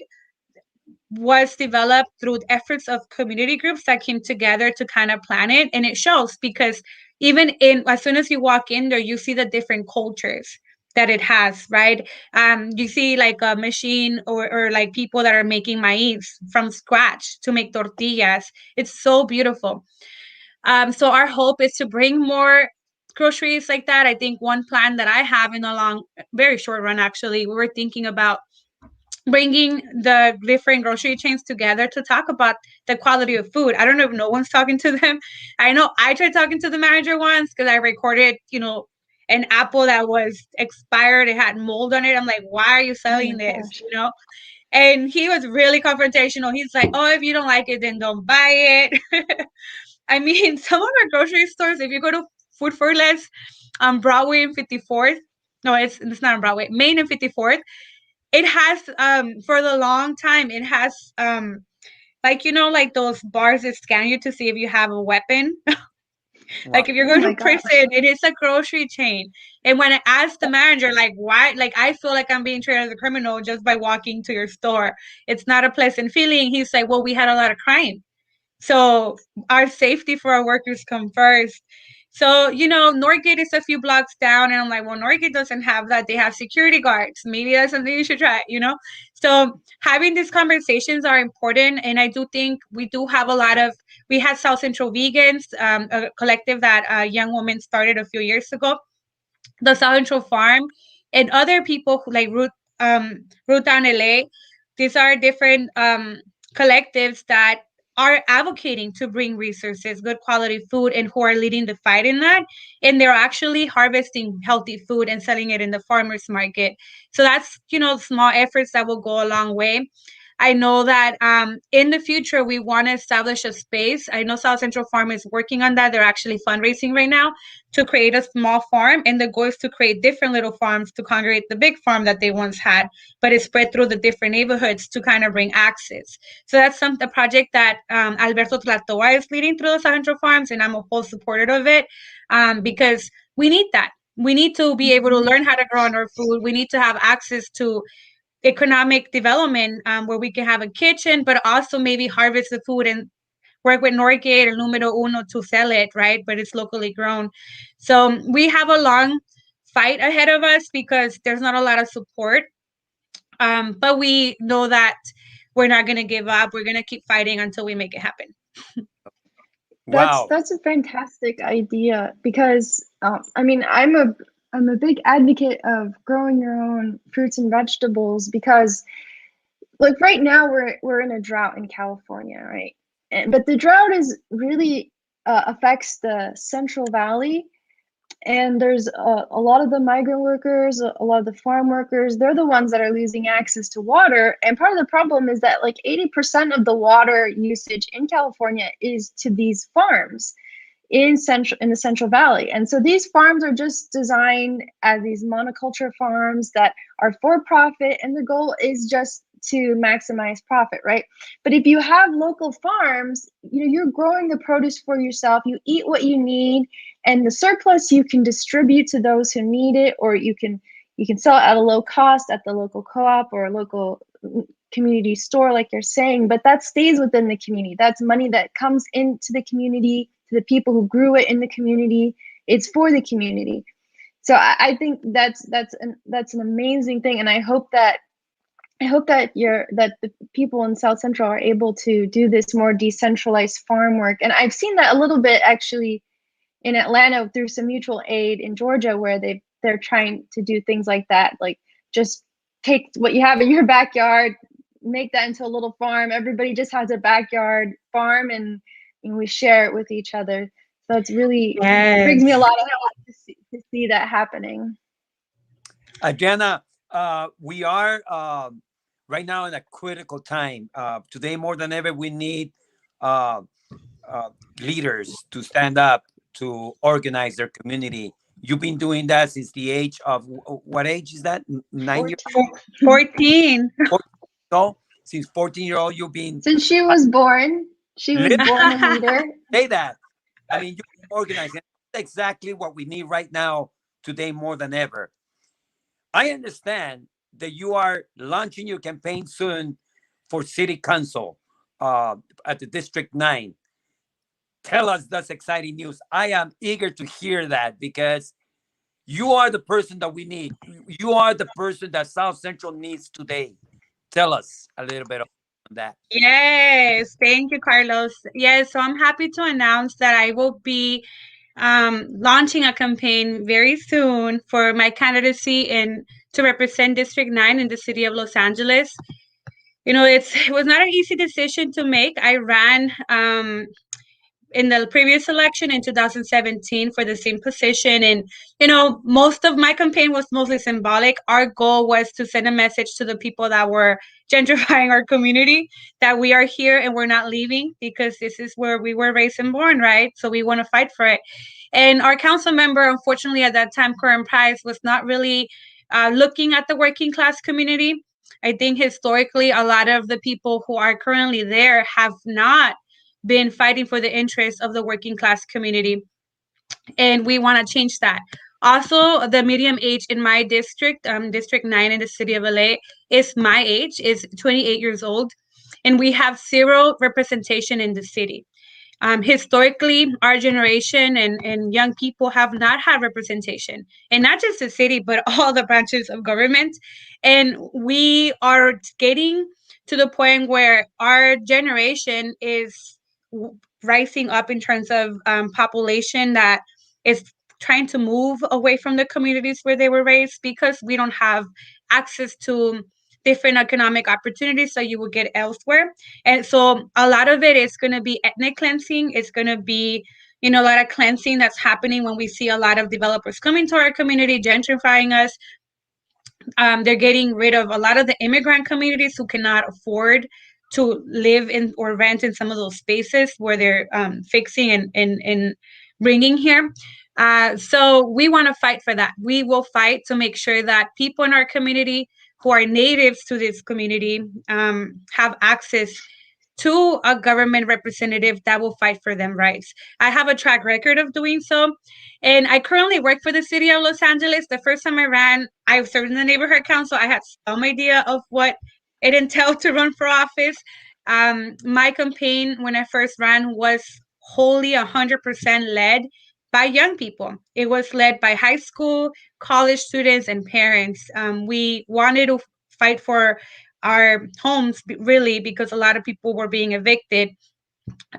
was developed through efforts of community groups that came together to kind of plan it. And it shows because even in, as soon as you walk in there, you see the different cultures that it has, right? You see like a machine, or like people that are making maize from scratch to make tortillas. It's so beautiful. So our hope is to bring more groceries like that. I think one plan that I have in the long, very short run, actually, we were thinking about bringing the different grocery chains together to talk about the quality of food. I don't know if no one's talking to them. I know I tried talking to the manager once because I recorded, an apple that was expired. It had mold on it. I'm like, why are you Oh selling my this? gosh. And he was really confrontational. He's like, oh, if you don't like it, then don't buy it. I mean, some of our grocery stores, if you go to Food for Less on Broadway and 54th, no, it's not on Broadway, Main and 54th, it has for the long time, it has like like those bars that scan you to see if you have a weapon. Wow. Like if you're Oh going my to gosh. prison, it is a grocery chain. And when I asked the manager, like, why, like, I feel like I'm being treated as a criminal just by walking to your store. It's not a pleasant feeling. He's like, well, we had a lot of crime. So our safety for our workers come first. So, Norgate is a few blocks down, and I'm like, well, Norgate doesn't have that. They have security guards. Maybe that's something you should try. So having these conversations are important. And I do think we do have we had South Central Vegans, a collective that a young woman started a few years ago, the South Central Farm, and other people who like Root Down LA. These are different collectives that are advocating to bring resources, good quality food, and who are leading the fight in that. And they're actually harvesting healthy food and selling it in the farmers market. So that's, small efforts that will go a long way. I know that in the future, we want to establish a space. I know South Central Farm is working on that. They're actually fundraising right now to create a small farm. And the goal is to create different little farms to congregate the big farm that they once had, but it's spread through the different neighborhoods to kind of bring access. So that's a project that Alberto Tlatoa is leading through the South Central Farms, and I'm a full supporter of it because we need that. We need to be able to learn how to grow our food. We need to have access to economic development where we can have a kitchen, but also maybe harvest the food and work with Norgate or Numero Uno to sell it, right? But it's locally grown. So we have a long fight ahead of us because there's not a lot of support. But we know that we're not going to give up. We're going to keep fighting until we make it happen. Wow. That's a fantastic idea because I mean I'm a big advocate of growing your own fruits and vegetables because like right now we're in a drought in California, right? But the drought is really affects the Central Valley, and there's a lot of the migrant workers, a lot of the farm workers, they're the ones that are losing access to water. And part of the problem is that like 80% of the water usage in California is to these farms in the Central Valley. And so these farms are just designed as these monoculture farms that are for profit, and the goal is just to maximize profit, right? But if you have local farms, you're growing the produce for yourself, you eat what you need, and the surplus you can distribute to those who need it, or you can sell it at a low cost at the local co-op or local community store, like you're saying, but that stays within the community. That's money that comes into the community, to the people who grew it in the community. It's for the community. So I think that's an amazing thing, and I hope that the people in South Central are able to do this more decentralized farm work. And I've seen that a little bit actually in Atlanta through some mutual aid in Georgia, where they're trying to do things like that, like just take what you have in your backyard, make that into a little farm. Everybody just has a backyard farm, and we share it with each other. So it's really brings me a lot of hope to see that happening. Adriana, we are right now in a critical time. Today, more than ever, we need uh, leaders to stand up, to organize their community. You've been doing that since the age of what age is that? 9 years? 14. So since 14-year-old, you've been since she was born. She was born a leader. Say that. I mean, you're organizing. That's exactly what we need right now, today more than ever. I understand that you are launching your campaign soon for city council at the District 9. Tell us that's exciting news. I am eager to hear that because you are the person that we need. You are the person that South Central needs today. Tell us a little bit on that. Yes, thank you, Carlos. Yes, so I'm happy to announce that I will be launching a campaign very soon for my candidacy in to represent District 9 in the city of Los Angeles. You know, it was not an easy decision to make. I ran in the previous election in 2017 for the same position. And, you know, most of my campaign was mostly symbolic. Our goal was to send a message to the people that were gentrifying our community that we are here and we're not leaving because this is where we were raised and born, right? So we want to fight for it. And our council member, unfortunately, at that time, Corinne Price, was not really looking at the working class community. I think historically, a lot of the people who are currently there have not been fighting for the interests of the working class community, and we want to change that. Also, the medium age in my district, District 9 in the city of LA, is my age, is 28 years old, and we have zero representation in the city. Historically, our generation and young people have not had representation, and not just the city, but all the branches of government. And we are getting to the point where our generation is rising up in terms of population that is trying to move away from the communities where they were raised because we don't have access to different economic opportunities that you will get elsewhere. And so a lot of it is going to be ethnic cleansing. It's going to be, you know, a lot of cleansing that's happening when we see a lot of developers coming to our community, gentrifying us. They're getting rid of a lot of the immigrant communities who cannot afford to live in or rent in some of those spaces where they're fixing and bringing here. So we want to fight for that. We will fight to make sure that people in our community who are natives to this community have access to a government representative that will fight for them rights. I have a track record of doing so. And I currently work for the city of Los Angeles. The first time I ran, I served in the neighborhood council. I had some idea of what it entailed to run for office. My campaign when I first ran was wholly 100% led by young people. It was led by high school, college students, and parents. We wanted to fight for our homes, really, because a lot of people were being evicted.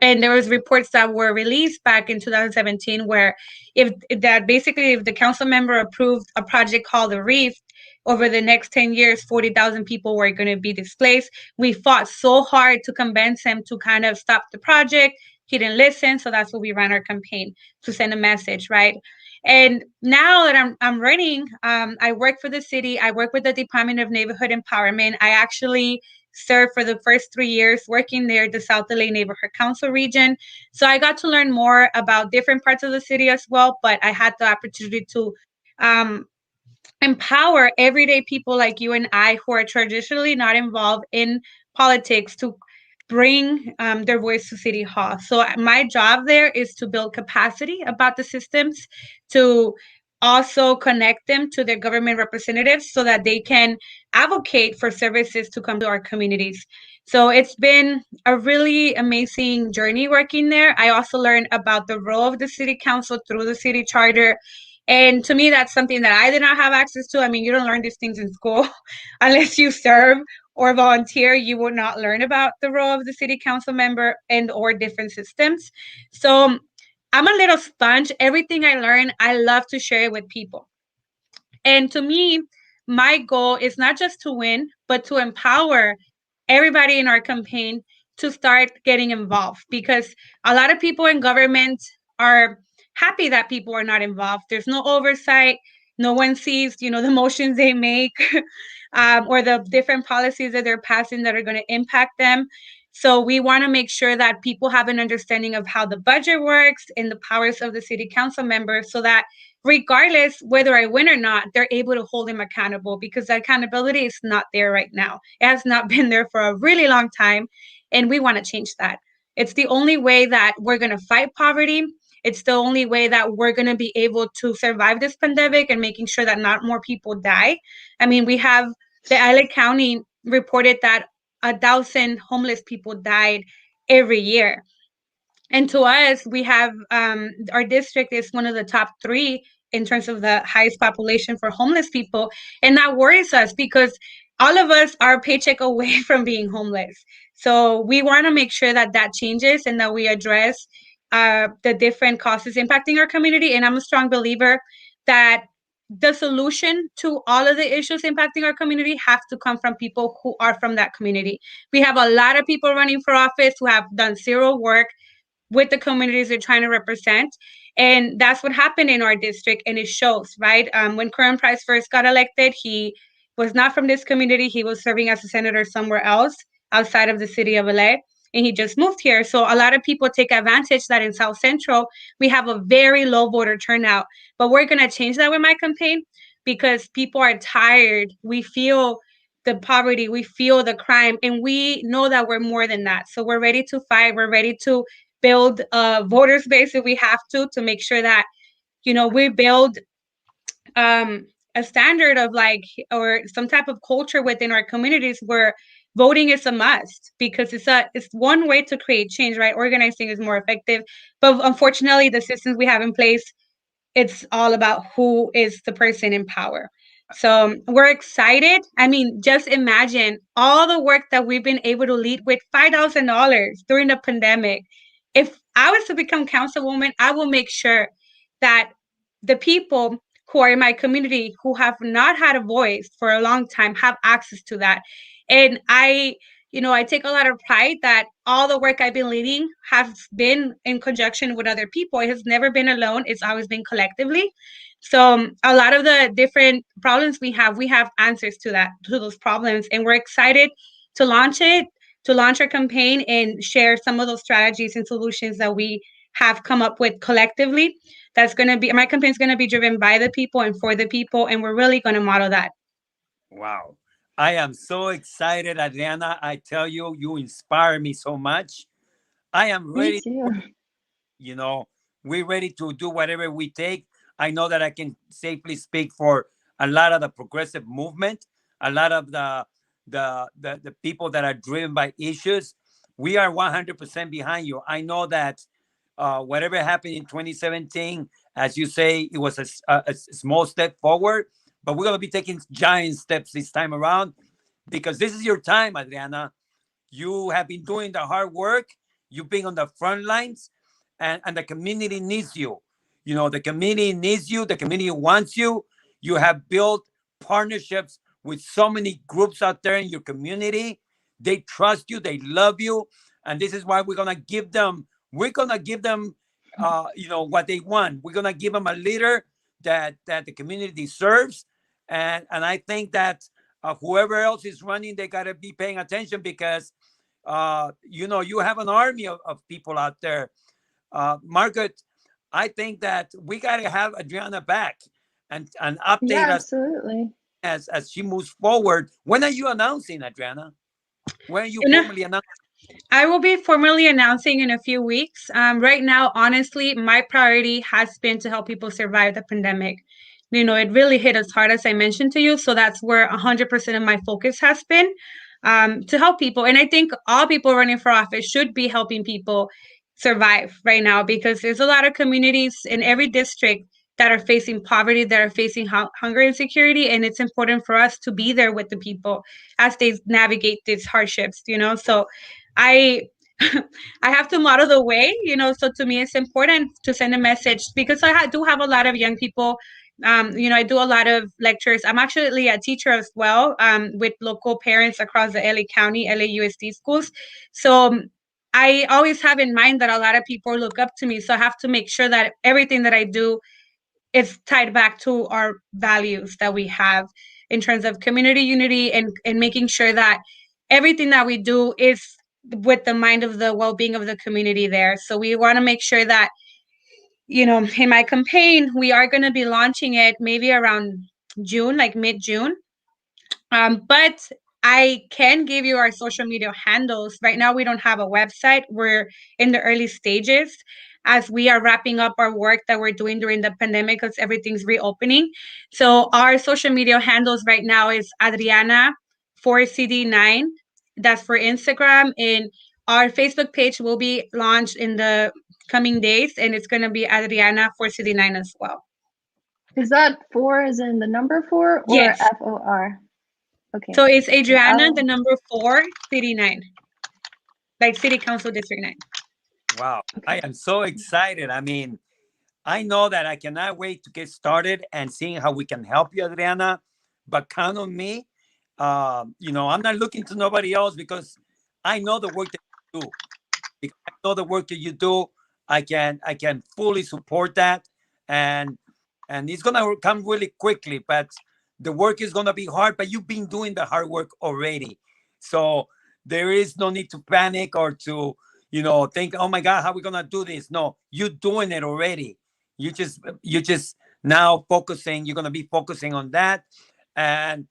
And there was reports that were released back in 2017 where if the council member approved a project called the Reef, over the next 10 years 40,000 people were going to be displaced. We fought so hard to convince him to kind of stop the project. He didn't listen, so that's what we ran our campaign to send a message, right? And now that I'm running, I work for the city. I work with the Department of Neighborhood Empowerment. I actually served for the first 3 years working there, the South LA Neighborhood Council region. So I got to learn more about different parts of the city as well, but I had the opportunity to empower everyday people like you and I who are traditionally not involved in politics to bring their voice to City Hall. So my job there is to build capacity about the systems, to also connect them to their government representatives so that they can advocate for services to come to our communities. So it's been a really amazing journey working there. I also learned about the role of the city council through the city charter. And to me, that's something that I did not have access to. I mean, you don't learn these things in school unless you serve or volunteer. You will not learn about the role of the city council member and or different systems. So I'm a little sponge. Everything I learn, I love to share it with people. And to me, my goal is not just to win, but to empower everybody in our campaign to start getting involved, because a lot of people in government are happy that people are not involved. There's no oversight. No one sees, the motions they make or the different policies that they're passing that are going to impact them. So we want to make sure that people have an understanding of how the budget works and the powers of the city council members, so that regardless whether I win or not, they're able to hold him accountable, because the accountability is not there right now. It has not been there for a really long time, and we want to change that. It's the only way that we're going to fight poverty. It's the only way that we're going to be able to survive this pandemic and making sure that not more people die. I mean, we have the LA County reported that 1,000 homeless people died every year. And to us, we have our district is one of the top 3 in terms of the highest population for homeless people. And that worries us because all of us are a paycheck away from being homeless. So we want to make sure that that changes and that we address the different causes impacting our community. And I'm a strong believer that the solution to all of the issues impacting our community have to come from people who are from that community. We have a lot of people running for office who have done zero work with the communities they're trying to represent. And that's what happened in our district, and it shows, right? When Curran Price first got elected, he was not from this community. He was serving as a senator somewhere else outside of the city of LA, and he just moved here. So a lot of people take advantage that in South Central, we have a very low voter turnout. But we're going to change that with my campaign, because people are tired. We feel the poverty, we feel the crime, and we know that we're more than that. So we're ready to fight. We're ready to build a voters base if we have to make sure that we build a standard of or some type of culture within our communities where voting is a must, because it's one way to create change, right? Organizing is more effective, but unfortunately the systems we have in place, it's all about who is the person in power. So we're excited. I mean, just imagine all the work that we've been able to lead with $5,000 during the pandemic. If I was to become councilwoman, I will make sure that the people who are in my community who have not had a voice for a long time have access to that. And I take a lot of pride that all the work I've been leading has been in conjunction with other people. It has never been alone. It's always been collectively. So a lot of the different problems we have answers to those problems. And we're excited to launch it, to launch our campaign and share some of those strategies and solutions that we have come up with collectively. My campaign is going to be driven by the people and for the people. And we're really going to model that. Wow. I am so excited, Adriana. I tell you, you inspire me so much. I am Me ready. too. You know, we're ready to do whatever we take. I know that I can safely speak for a lot of the progressive movement, a lot of the people that are driven by issues. We are 100% behind you. I know that whatever happened in 2017, as you say, it was a small step forward, but we're going to be taking giant steps this time around, because this is your time, Adriana. You have been doing the hard work. You've been on the front lines, and the community needs you. You know, the community needs you. The community wants you. You have built partnerships with so many groups out there in your community. They trust you. They love you. And this is why we're going to give them, what they want. We're going to give them a leader that the community deserves. And I think that whoever else is running, they got to be paying attention, because you have an army of people out there. Margaret, I think that we got to have Adriana back and update Yeah, us absolutely. as she moves forward. When are you announcing, Adriana? When are you You know, formally announcing? I will be formally announcing in a few weeks. Right now, honestly, my priority has been to help people survive the pandemic. it really hit us hard, as I mentioned to you. So that's where 100% of my focus has been, to help people. And I think all people running for office should be helping people survive right now, because there's a lot of communities in every district that are facing poverty, that are facing hunger and insecurity. And it's important for us to be there with the people as they navigate these hardships, So I I have to model the way, so to me it's important to send a message, because I do have a lot of young people. I do a lot of lectures. I'm actually a teacher as well, with local parents across the LA County, LAUSD schools. So I always have in mind that a lot of people look up to me. So I have to make sure that everything that I do is tied back to our values that we have in terms of community unity, and making sure that everything that we do is with the mind of the well-being of the community there. So we want to make sure that, in my campaign, we are going to be launching it maybe around June, like mid-June. But I can give you our social media handles. Right now, we don't have a website. We're in the early stages as we are wrapping up our work that we're doing during the pandemic, because everything's reopening. So our social media handles right now is Adriana 4CD9. That's for Instagram. And our Facebook page will be launched in the coming days, and it's going to be Adriana 4CD9 as well. Is that 4 as in the number 4 or yes. FOR? Okay. So it's Adriana, the number 4, City 9. Like City Council District 9. Wow. I am so excited. I mean, I know that I cannot wait to get started and seeing how we can help you, Adriana. But count on me. I'm not looking to nobody else, because I know the work that you do. Because I know the work that you do. I can fully support that, and it's gonna come really quickly. But the work is gonna be hard. But you've been doing the hard work already, so there is no need to panic or to think, oh my God, how are we gonna do this? No, you're doing it already. You just now focusing. You're gonna be focusing on that, and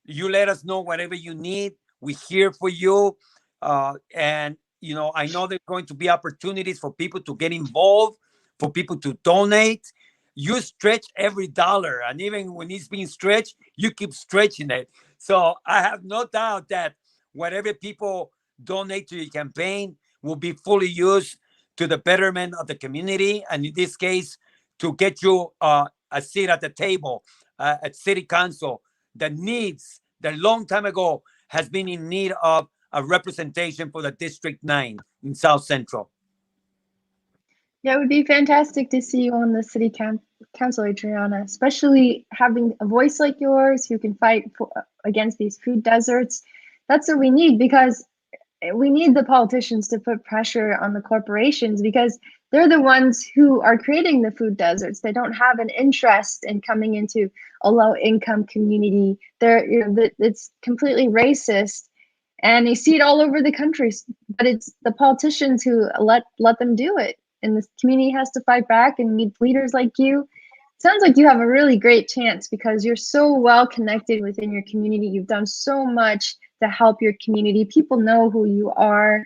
you let us know whatever you need. We're here for you, and I know there's going to be opportunities for people to get involved, for people to donate. You stretch every dollar, and even when it's being stretched, you keep stretching it. So I have no doubt that whatever people donate to your campaign will be fully used to the betterment of the community, and in this case, to get you a seat at the table at City Council that needs, that long time ago has been in need of a representation for the District 9 in South Central. Yeah, it would be fantastic to see you on the City Council, Adriana, especially having a voice like yours who can fight against these food deserts. That's what we need, because we need the politicians to put pressure on the corporations, because they're the ones who are creating the food deserts. They don't have an interest in coming into a low-income community. It's completely racist, and you see it all over the country. But it's the politicians who let them do it, and the community has to fight back and need leaders like you. Sounds like you have a really great chance, because you're so well connected within your community. You've done so much to help your community. People know who you are,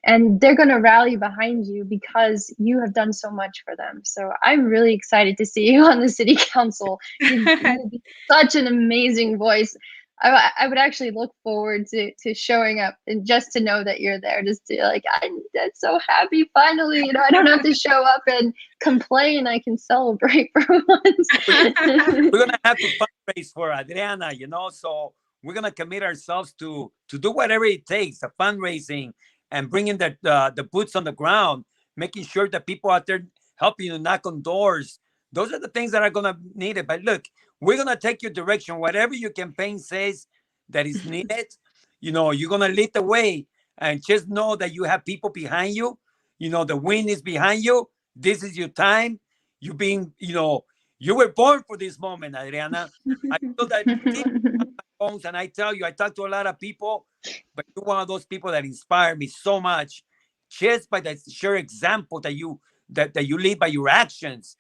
and they're going to rally behind you because you have done so much for them. So I'm really excited to see you on the City Council. You'll be such an amazing voice. I would actually look forward to showing up, and just to know that you're there, just to I'm so happy finally. I don't have to show up and complain. I can celebrate for once. We're gonna have to fundraise for Adriana, so we're gonna commit ourselves to do whatever it takes, the fundraising and bringing the boots on the ground, making sure that people out there helping you knock on doors. Those are the things that are gonna need it. But look, we're going to take your direction. Whatever your campaign says that is needed, you're going to lead the way, and just know that you have people behind you. The wind is behind you. This is your time. You were born for this moment, Adriana. I feel that and I tell you, I talk to a lot of people, but you're one of those people that inspire me so much, just by the sheer example that you lead by your actions.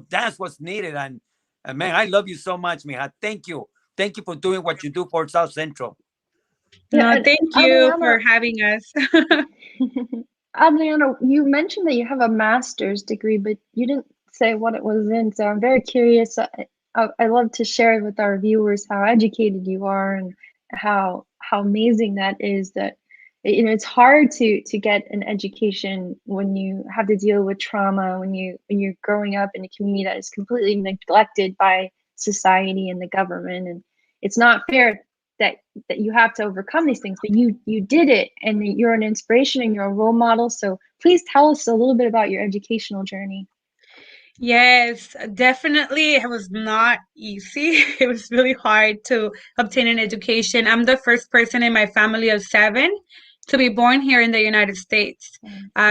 That's what's needed. And man, I love you so much, mija. Thank you. Thank you for doing what you do for South Central. No, thank you for having us. Adriana, you mentioned that you have a master's degree, but you didn't say what it was in. So I'm very curious. I love to share with our viewers how educated you are and how amazing that is. That it's hard to get an education when you have to deal with trauma, when you're growing up in a community that is completely neglected by society and the government, and it's not fair that you have to overcome these things, but you did it, and you're an inspiration and you're a role model. So please tell us a little bit about your educational journey. Yes, definitely. It was not easy. It was really hard to obtain an education. I'm the first person in my family of seven to be born here in the United States.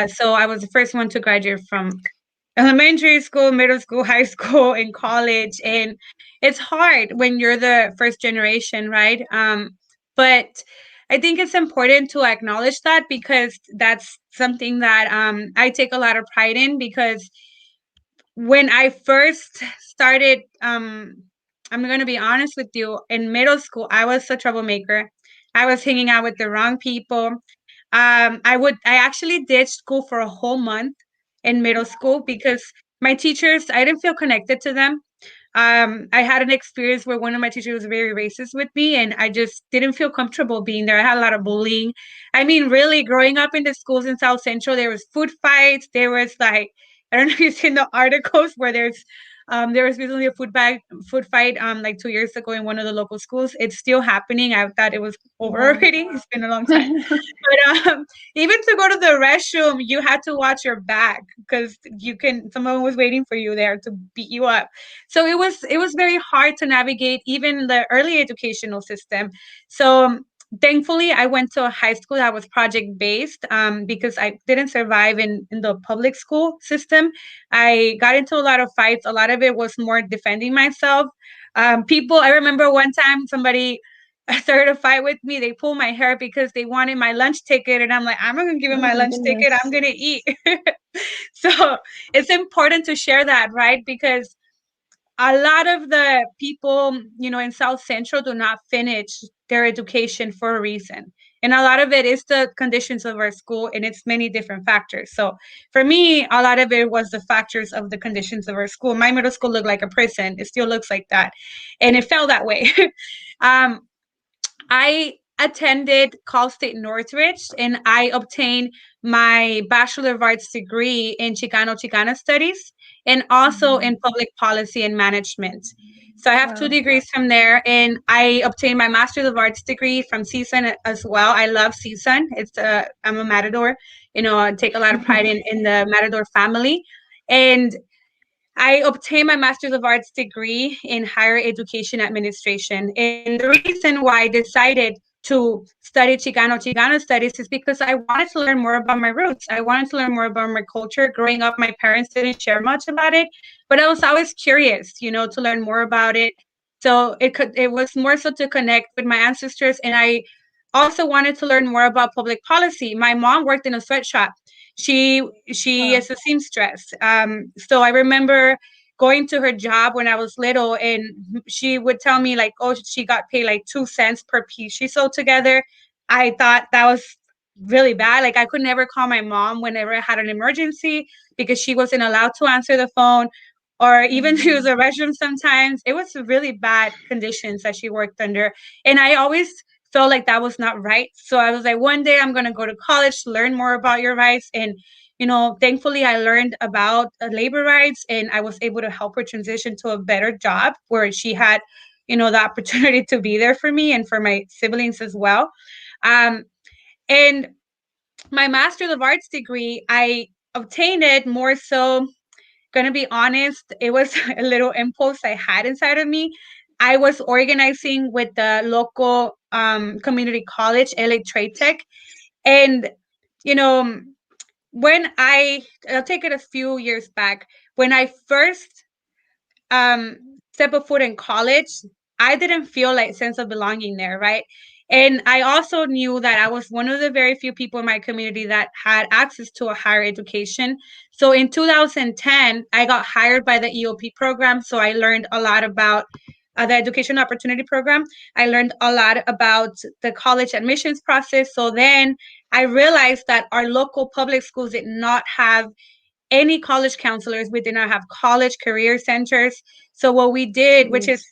So I was the first one to graduate from elementary school, middle school, high school, and college. And it's hard when you're the first generation, right? But I think it's important to acknowledge that, because that's something that I take a lot of pride in, because when I first started, I'm going to be honest with you, in middle school, I was a troublemaker. I was hanging out with the wrong people. I actually ditched school for a whole month in middle school because my teachers, I didn't feel connected to them. I had an experience where one of my teachers was very racist with me, and I just didn't feel comfortable being there. I had a lot of bullying. I mean, really, growing up in the schools in South Central, there was food fights. There was like, I don't know if you've seen the articles where there was recently a food fight like 2 years ago in one of the local schools. It's still happening. I thought it was over already. It's been a long time. But even to go to the restroom, you had to watch your back because someone was waiting for you there to beat you up. So it was very hard to navigate even the early educational system. So thankfully, I went to a high school that was project based, because I didn't survive in the public school system. I got into a lot of fights. A lot of it was more defending myself. I remember one time somebody started a fight with me. They pulled my hair because they wanted my lunch ticket. And I'm like, I'm not going to give him Oh my my lunch ticket. goodness. I'm going to eat. So it's important to share that, right? Because a lot of the people, in South Central do not finish their education for a reason. And a lot of it is the conditions of our school, and it's many different factors. So for me, a lot of it was the factors of the conditions of our school. My middle school looked like a prison. It still looks like that. And it felt that way. um, I attended Cal State Northridge, and I obtained my Bachelor of Arts degree in Chicano Studies and also in Public Policy and Management. So I have two Wow. degrees from there, and I obtained my Master's of Arts degree from CSUN as well. I love CSUN. I'm a Matador. I take a lot of pride in the Matador family. And I obtained my Master's of Arts degree in Higher Education Administration. And the reason why I decided to study Chicano studies is because I wanted to learn more about my roots. I wanted to learn more about my culture. Growing up, my parents didn't share much about it, but I was always curious, to learn more about it. So it was more so to connect with my ancestors, and I also wanted to learn more about public policy. My mom worked in a sweatshop. She she Wow. is a seamstress. So I remember going to her job when I was little, and she would tell me like, oh, she got paid like 2 cents per piece she sewed together. I thought that was really bad. Like I could never call my mom whenever I had an emergency because she wasn't allowed to answer the phone or even use the restroom sometimes. It was really bad conditions that she worked under. And I always felt like that was not right. So I was like, one day I'm going to go to college to learn more about your rights. And, thankfully I learned about labor rights, and I was able to help her transition to a better job where she had, the opportunity to be there for me and for my siblings as well. And my Master's of Arts degree, I obtained it more so, gonna be honest, it was a little impulse I had inside of me. I was organizing with the local community college, LA Trade Tech. And, you know, I'll take it a few years back, when I first um, step a foot in college, I didn't feel like sense of belonging there, right? And I also knew that I was one of the very few people in my community that had access to a higher education. So in 2010, I got hired by the EOP program. So I learned a lot about the Education Opportunity Program. I learned a lot about the college admissions process. So then I realized that our local public schools did not have any college counselors. We did not have college career centers. So what we did, which is,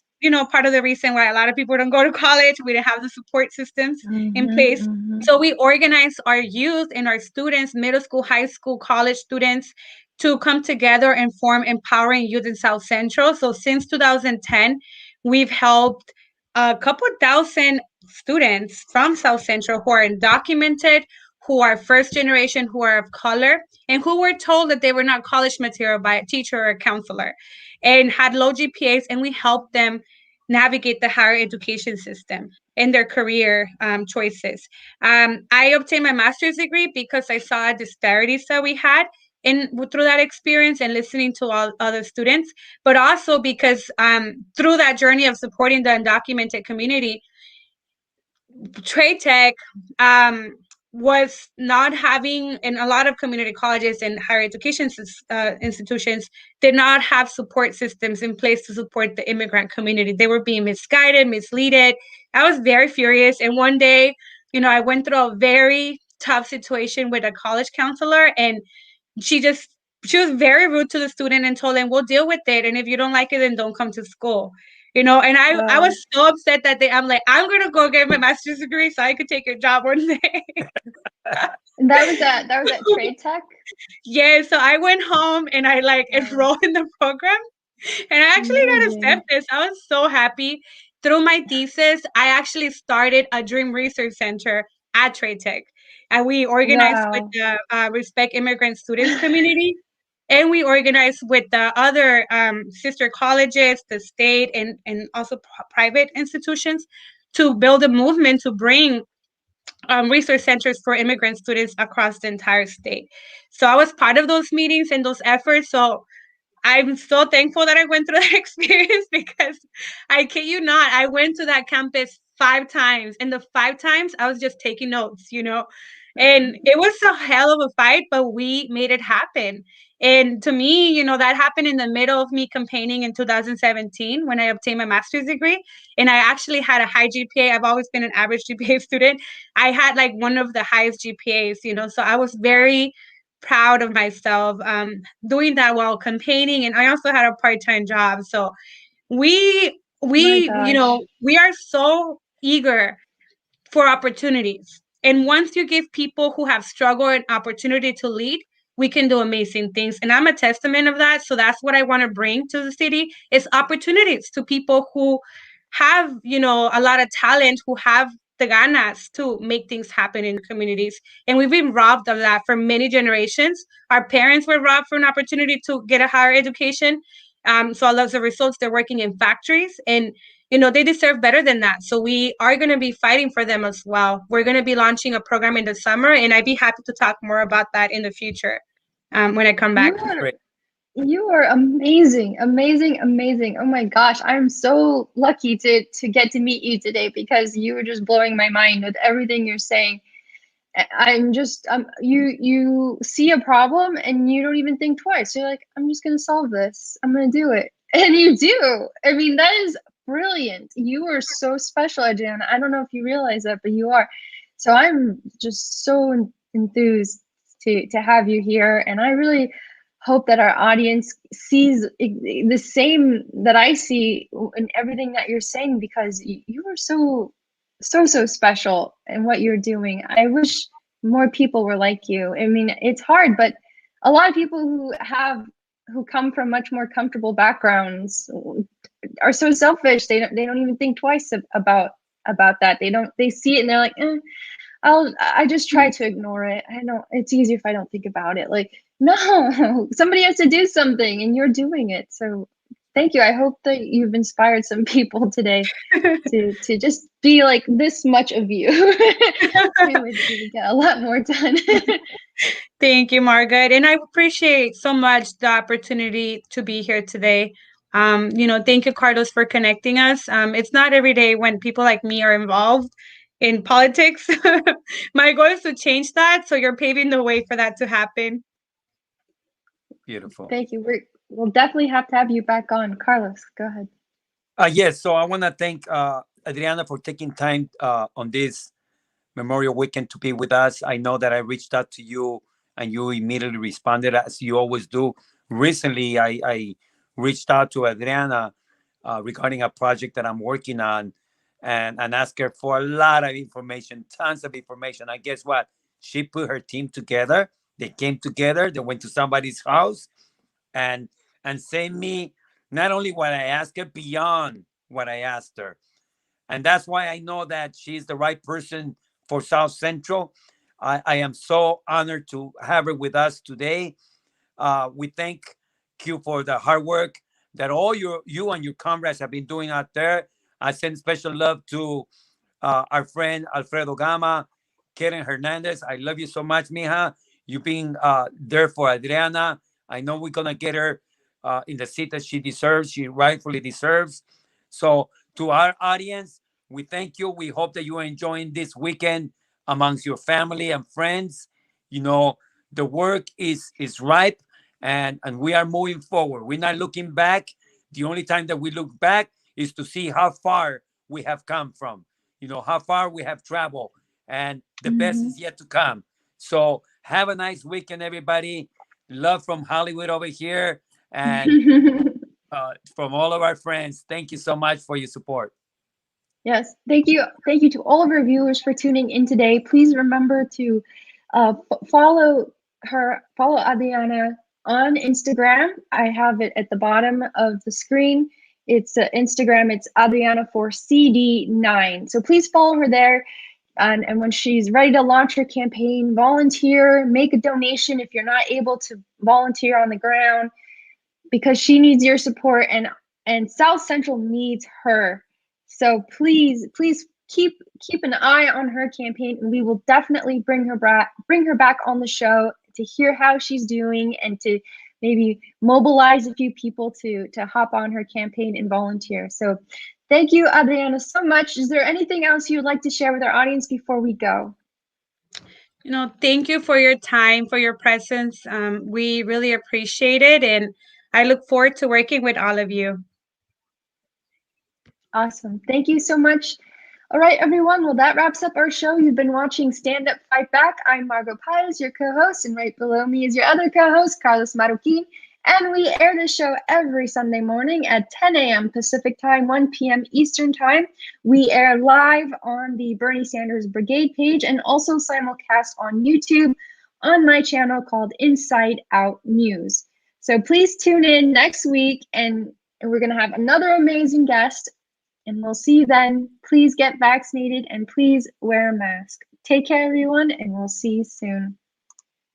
part of the reason why a lot of people don't go to college, we didn't have the support systems in place. So we organized our youth and our students, middle school, high school, college students, to come together and form Empowering Youth in South Central. So since 2010, we've helped a couple thousand students from South Central who are undocumented, who are first generation, who are of color, and who were told that they were not college material by a teacher or a counselor, and had low GPAs, and we helped them navigate the higher education system in their career choices. I obtained my master's degree because I saw disparities that we had through that experience and listening to all other students, but also because through that journey of supporting the undocumented community, trade tech was not having, and a lot of community colleges and higher education institutions did not have support systems in place to support the immigrant community. They were being misguided, misleaded. I was very furious. And one day, I went through a very tough situation with a college counselor, and she was very rude to the student and told them, we'll deal with it. And if you don't like it, then don't come to school. And I was so upset that day. I'm like, I'm going to go get my master's degree so I could take your job one day. That was at Trade Tech? Yeah, so I went home and I enrolled in the program, and I actually got accepted. I was so happy. Through my thesis, I actually started a Dream Research Center at Trade Tech. And we organized with the Respect Immigrant Students community. And we organized with the other sister colleges, the state, and also private institutions to build a movement to bring resource centers for immigrant students across the entire state. So I was part of those meetings and those efforts. So I'm so thankful that I went through that experience, because I kid you not, I went to that campus 5 times, and the 5 times I was just taking notes, and it was a hell of a fight, but we made it happen. And to me, that happened in the middle of me campaigning in 2017 when I obtained my master's degree. And I actually had a high GPA. I've always been an average GPA student. I had one of the highest GPAs, so I was very proud of myself doing that while campaigning. And I also had a part-time job. So we are so eager for opportunities. And once you give people who have struggled an opportunity to lead, we can do amazing things. And I'm a testament of that. So that's what I want to bring to the city, is opportunities to people who have, a lot of talent, who have the ganas to make things happen in communities. And we've been robbed of that for many generations. Our parents were robbed for an opportunity to get a higher education. So as a result, they're working in factories, and they deserve better than that. So we are going to be fighting for them as well. We're going to be launching a program in the summer, and I'd be happy to talk more about that in the future when I come back. You are amazing, amazing, amazing. Oh my gosh, I'm so lucky to get to meet you today, because you were just blowing my mind with everything you're saying. I'm just you see a problem and you don't even think twice. You're like, I'm just gonna solve this. I'm gonna do it, and you do. I mean, that is brilliant. You are so special, Adriana. I don't know if you realize that, but you are. So I'm just so enthused to have you here, and I really hope that our audience sees the same that I see in everything that you're saying, because you are so special in what you're doing. I wish more people were like you. I mean, it's hard, but a lot of people who come from much more comfortable backgrounds are so selfish. They don't even think twice about that. They see it and they're like, I just try to ignore it. I know it's easier if I don't think about it. Like, no, somebody has to do something, and you're doing it. So thank you. I hope that you've inspired some people today to just be like this much of you. We would get a lot more done. Thank you, Margaret. And I appreciate so much the opportunity to be here today. Thank you, Carlos, for connecting us. It's not every day when people like me are involved in politics. My goal is to change that. So you're paving the way for that to happen. Beautiful. Thank you. We'll definitely have to have you back on. Carlos, go ahead. Yes, so I want to thank Adriana for taking time on this Memorial Weekend to be with us. I know that I reached out to you and you immediately responded as you always do. Recently, I reached out to Adriana regarding a project that I'm working on, and asked her for a lot of information, tons of information. And guess what? She put her team together. They came together. They went to somebody's house and sent me not only what I asked her, beyond what I asked her. And that's why I know that she's the right person for South Central. I am so honored to have her with us today. We thank you for the hard work that all you and your comrades have been doing out there. I send special love to our friend Alfredo Gama, Karen Hernandez. I love you so much, mija. You being there for Adriana. I know we're gonna get her in the seat that she deserves. She rightfully deserves. So to our audience, we thank you. We hope that you are enjoying this weekend amongst your family and friends. You know, the work is ripe, and we are moving forward. We're not looking back. The only time that we look back is to see how far we have come from, how far we have traveled, and the best Mhm. is yet to come. So have a nice weekend, everybody. Love from Hollywood over here, and from all of our friends. Thank you so much for your support. Yes, thank you. Thank you to all of our viewers for tuning in today. Please remember to follow Adriana on Instagram. I have it at the bottom of the screen. It's Instagram. It's Adriana4CD9. So please follow her there. And when she's ready to launch her campaign, volunteer, make a donation if you're not able to volunteer on the ground, because she needs your support, and South Central needs her. So please keep an eye on her campaign, and we will definitely bring her back on the show to hear how she's doing, and to maybe mobilize a few people to hop on her campaign and volunteer. So thank you, Adriana, so much. Is there anything else you would like to share with our audience before we go? Thank you for your time, for your presence. We really appreciate it, and I look forward to working with all of you. Awesome. Thank you so much. All right, everyone. Well, that wraps up our show. You've been watching Stand Up, Fight Back. I'm Margot Paz, your co-host, and right below me is your other co-host, Carlos Marroquin. And we air the show every Sunday morning at 10 a.m. Pacific Time, 1 p.m. Eastern Time. We air live on the Bernie Sanders Brigade page, and also simulcast on YouTube on my channel called Inside Out News. So please tune in next week, and we're going to have another amazing guest. And we'll see you then. Please get vaccinated and please wear a mask. Take care, everyone, and we'll see you soon.